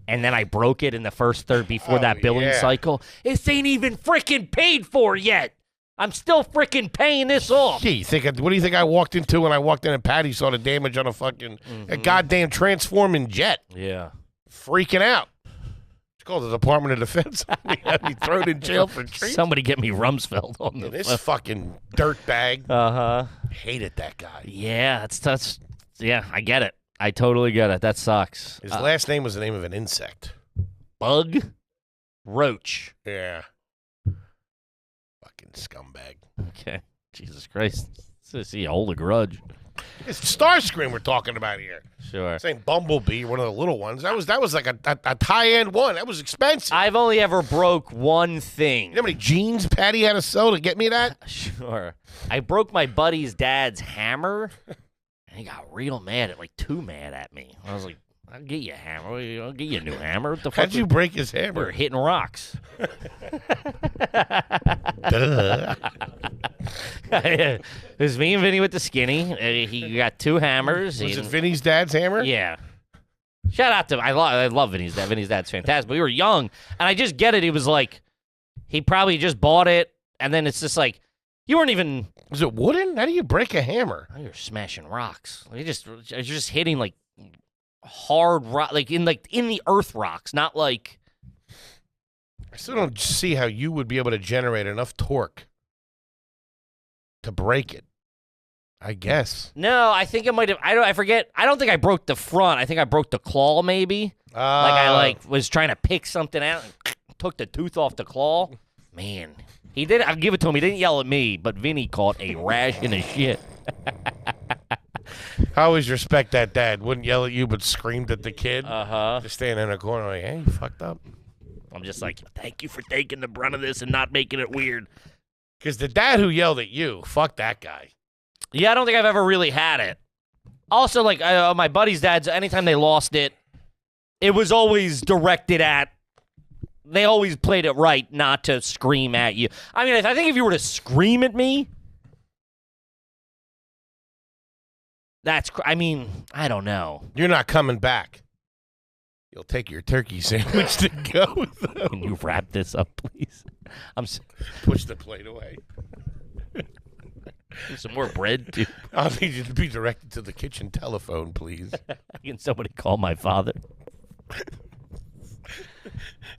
And then I broke it in the first third before that billing cycle. This ain't even freaking paid for yet. I'm still freaking paying this off. Yeah, what do you think I walked into when I walked in and Patty saw the damage on a goddamn transforming jet? Yeah. Freaking out. It's called the Department of Defense. We had me thrown in jail for treason. Somebody get me Rumsfeld on this fucking dirtbag. Hated that guy. Yeah, that's yeah, I get it. I totally get it. That sucks. His last name was the name of an insect. Bug? Roach. Yeah. Fucking scumbag. Okay. Jesus Christ. He hold a grudge. It's Starscream we're talking about here. Sure. This ain't Bumblebee, one of the little ones. That was like a tie-end one. That was expensive. I've only ever broke one thing. You know how many jeans Patty had to sell to get me that? Sure. I broke my buddy's dad's hammer. And he got real mad, too mad at me. I was like, I'll get you a hammer. I'll get you a new hammer. What the fuck? How'd you break his hammer? We were hitting rocks. It was me and Vinny with the skinny. He got two hammers. Was it Vinny's dad's hammer? Yeah. Shout out to him. I love Vinny's dad. Vinny's dad's fantastic. But we were young, and I just get it. He was like, he probably just bought it, and then it's just like, you weren't even... Was it wooden? How do you break a hammer? Oh, you're smashing rocks. You're just hitting, hard rock, in the earth rocks, not like... I still don't see how you would be able to generate enough torque to break it. I guess. No, I think it might have... I forget. I don't think I broke the front. I think I broke the claw, maybe. I was trying to pick something out and took the tooth off the claw. Man... He did. I'll give it to him. He didn't yell at me, but Vinny caught a ration of shit. I always respect that dad. Wouldn't yell at you, but screamed at the kid. Just standing in a corner like, hey, you fucked up. I'm just like, thank you for taking the brunt of this and not making it weird. Because the dad who yelled at you, fuck that guy. Yeah, I don't think I've ever really had it. Also, my buddy's dads, anytime they lost it, it was always directed at... They always played it right not to scream at you. I mean, I think if you were to scream at me, I don't know. You're not coming back. You'll take your turkey sandwich to go, though. Can you wrap this up, please? Push the plate away. Some more bread, too. I'll need you to be directed to the kitchen telephone, please. Can somebody call my father?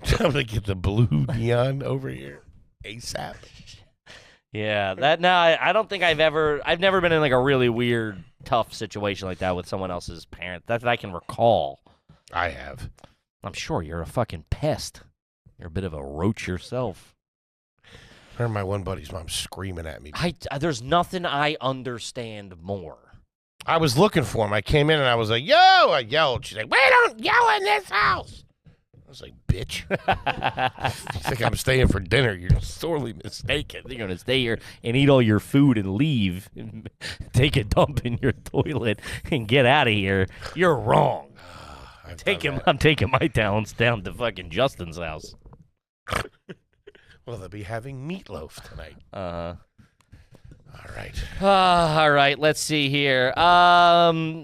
I'm going to get the blue neon over here ASAP. Yeah, I don't think I've never been in a really weird, tough situation like that with someone else's parent. That I can recall. I have. I'm sure you're a fucking pest. You're a bit of a roach yourself. I heard my one buddy's mom screaming at me. There's nothing I understand more. I was looking for him. I came in and I was like, yo! I yelled. She's like, we don't yell in this house. I was like, bitch. You think I'm staying for dinner? You're sorely mistaken. You're going to stay here and eat all your food and leave, and take a dump in your toilet and get out of here. You're wrong. I'm taking my talents down to fucking Justin's house. Well, they'll be having meatloaf tonight. All right. All right, let's see here.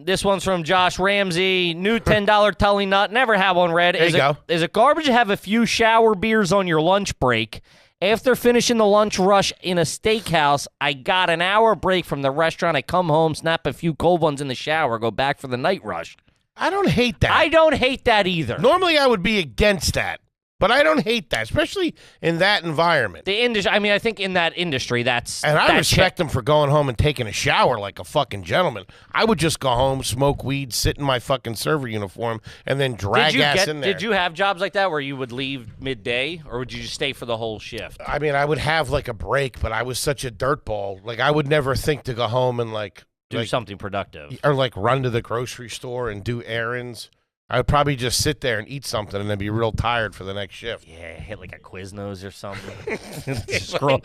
This one's from Josh Ramsey. New $10 Tully Nut. Never had one read. There you go. Is it garbage to have a few shower beers on your lunch break After finishing the lunch rush in a steakhouse, I got an hour break from the restaurant. I come home, snap a few cold ones in the shower, go back for the night rush. I don't hate that. I don't hate that either. Normally, I would be against that, but I don't hate that, especially in that environment. The industry. I mean, I think in that industry, that's and I respect them for going home and taking a shower like a fucking gentleman. I would just go home, smoke weed, sit in my fucking server uniform, and then drag ass in there. Did you have jobs like that where you would leave midday, or would you just stay for the whole shift? I mean, I would have like a break, but I was such a dirtball. Like, I would never think to go home and do something productive, or like run to the grocery store and do errands. I would probably just sit there and eat something and then be real tired for the next shift. Yeah, hit like a Quiznos or something. scroll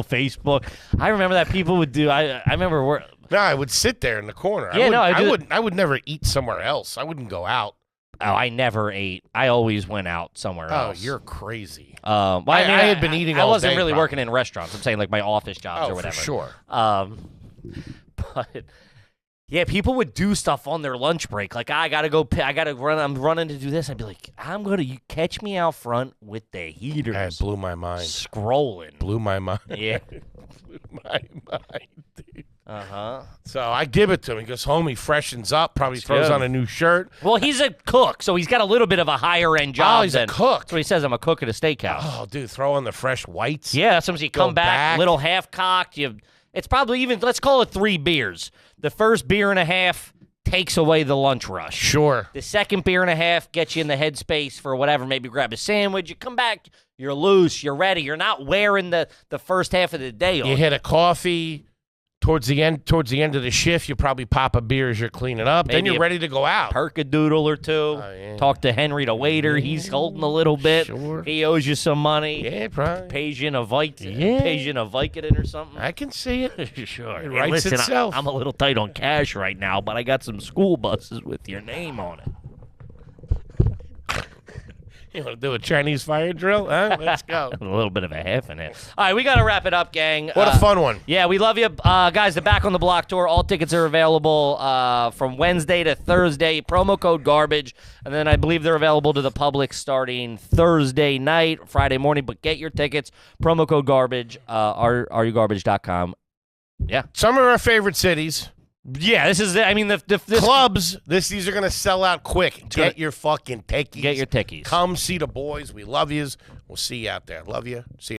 Facebook. I remember that people would do. I remember No, I would sit there in the corner. Yeah, I would never eat somewhere else. I wouldn't go out. Oh, I never ate. I always went out somewhere else. Oh, you're crazy. Well, I had been eating all day. I wasn't really working in restaurants. I'm saying like my office jobs or whatever. For sure. But yeah, people would do stuff on their lunch break. Like, I gotta go. I gotta run. I'm running to do this. I'd be like, you catch me out front with the heaters. That blew my mind. Scrolling. Blew my mind. Yeah. Blew my mind, dude. Uh-huh. So I give it to him. He goes home. He freshens up. Probably throws on a new shirt. Well, he's a cook, so he's got a little bit of a higher end job. Oh, he's a cook. That's what he says. I'm a cook at a steakhouse. Oh, dude, throw on the fresh whites. Yeah, sometimes you come back, little half cocked. It's probably even, let's call it 3 beers. The first beer and a half takes away the lunch rush. Sure. The second beer and a half gets you in the headspace for whatever. Maybe grab a sandwich. You come back, you're loose, you're ready. You're not wearing the first half of the day on. You hit a coffee. Towards the end of the shift, you probably pop a beer as you're cleaning up. Maybe then you're ready to go out. Perk a doodle or two. Yeah. Talk to Henry, the waiter. He's holding a little bit. Sure. He owes you some money. Yeah, probably. Pays you in a Vicodin or something. I can see it. Sure. It writes itself. I'm a little tight on cash right now, but I got some school buses with your name on it. You want to do a Chinese fire drill? Huh? Let's go. A little bit of a half in it. All right, we got to wrap it up, gang. What a fun one. Yeah, we love you. Guys, the Back on the Block tour, all tickets are available from Wednesday to Thursday. Promo code GARBAGE. And then I believe they're available to the public starting Thursday night, Friday morning. But get your tickets. Promo code GARBAGE, areyougarbage.com. Yeah. Some of our favorite cities. Yeah, this is, I mean, the clubs, these are going to sell out quick. Get your fucking tickies. Get your tickies. Come see the boys. We love yous. We'll see you out there. Love you. See you.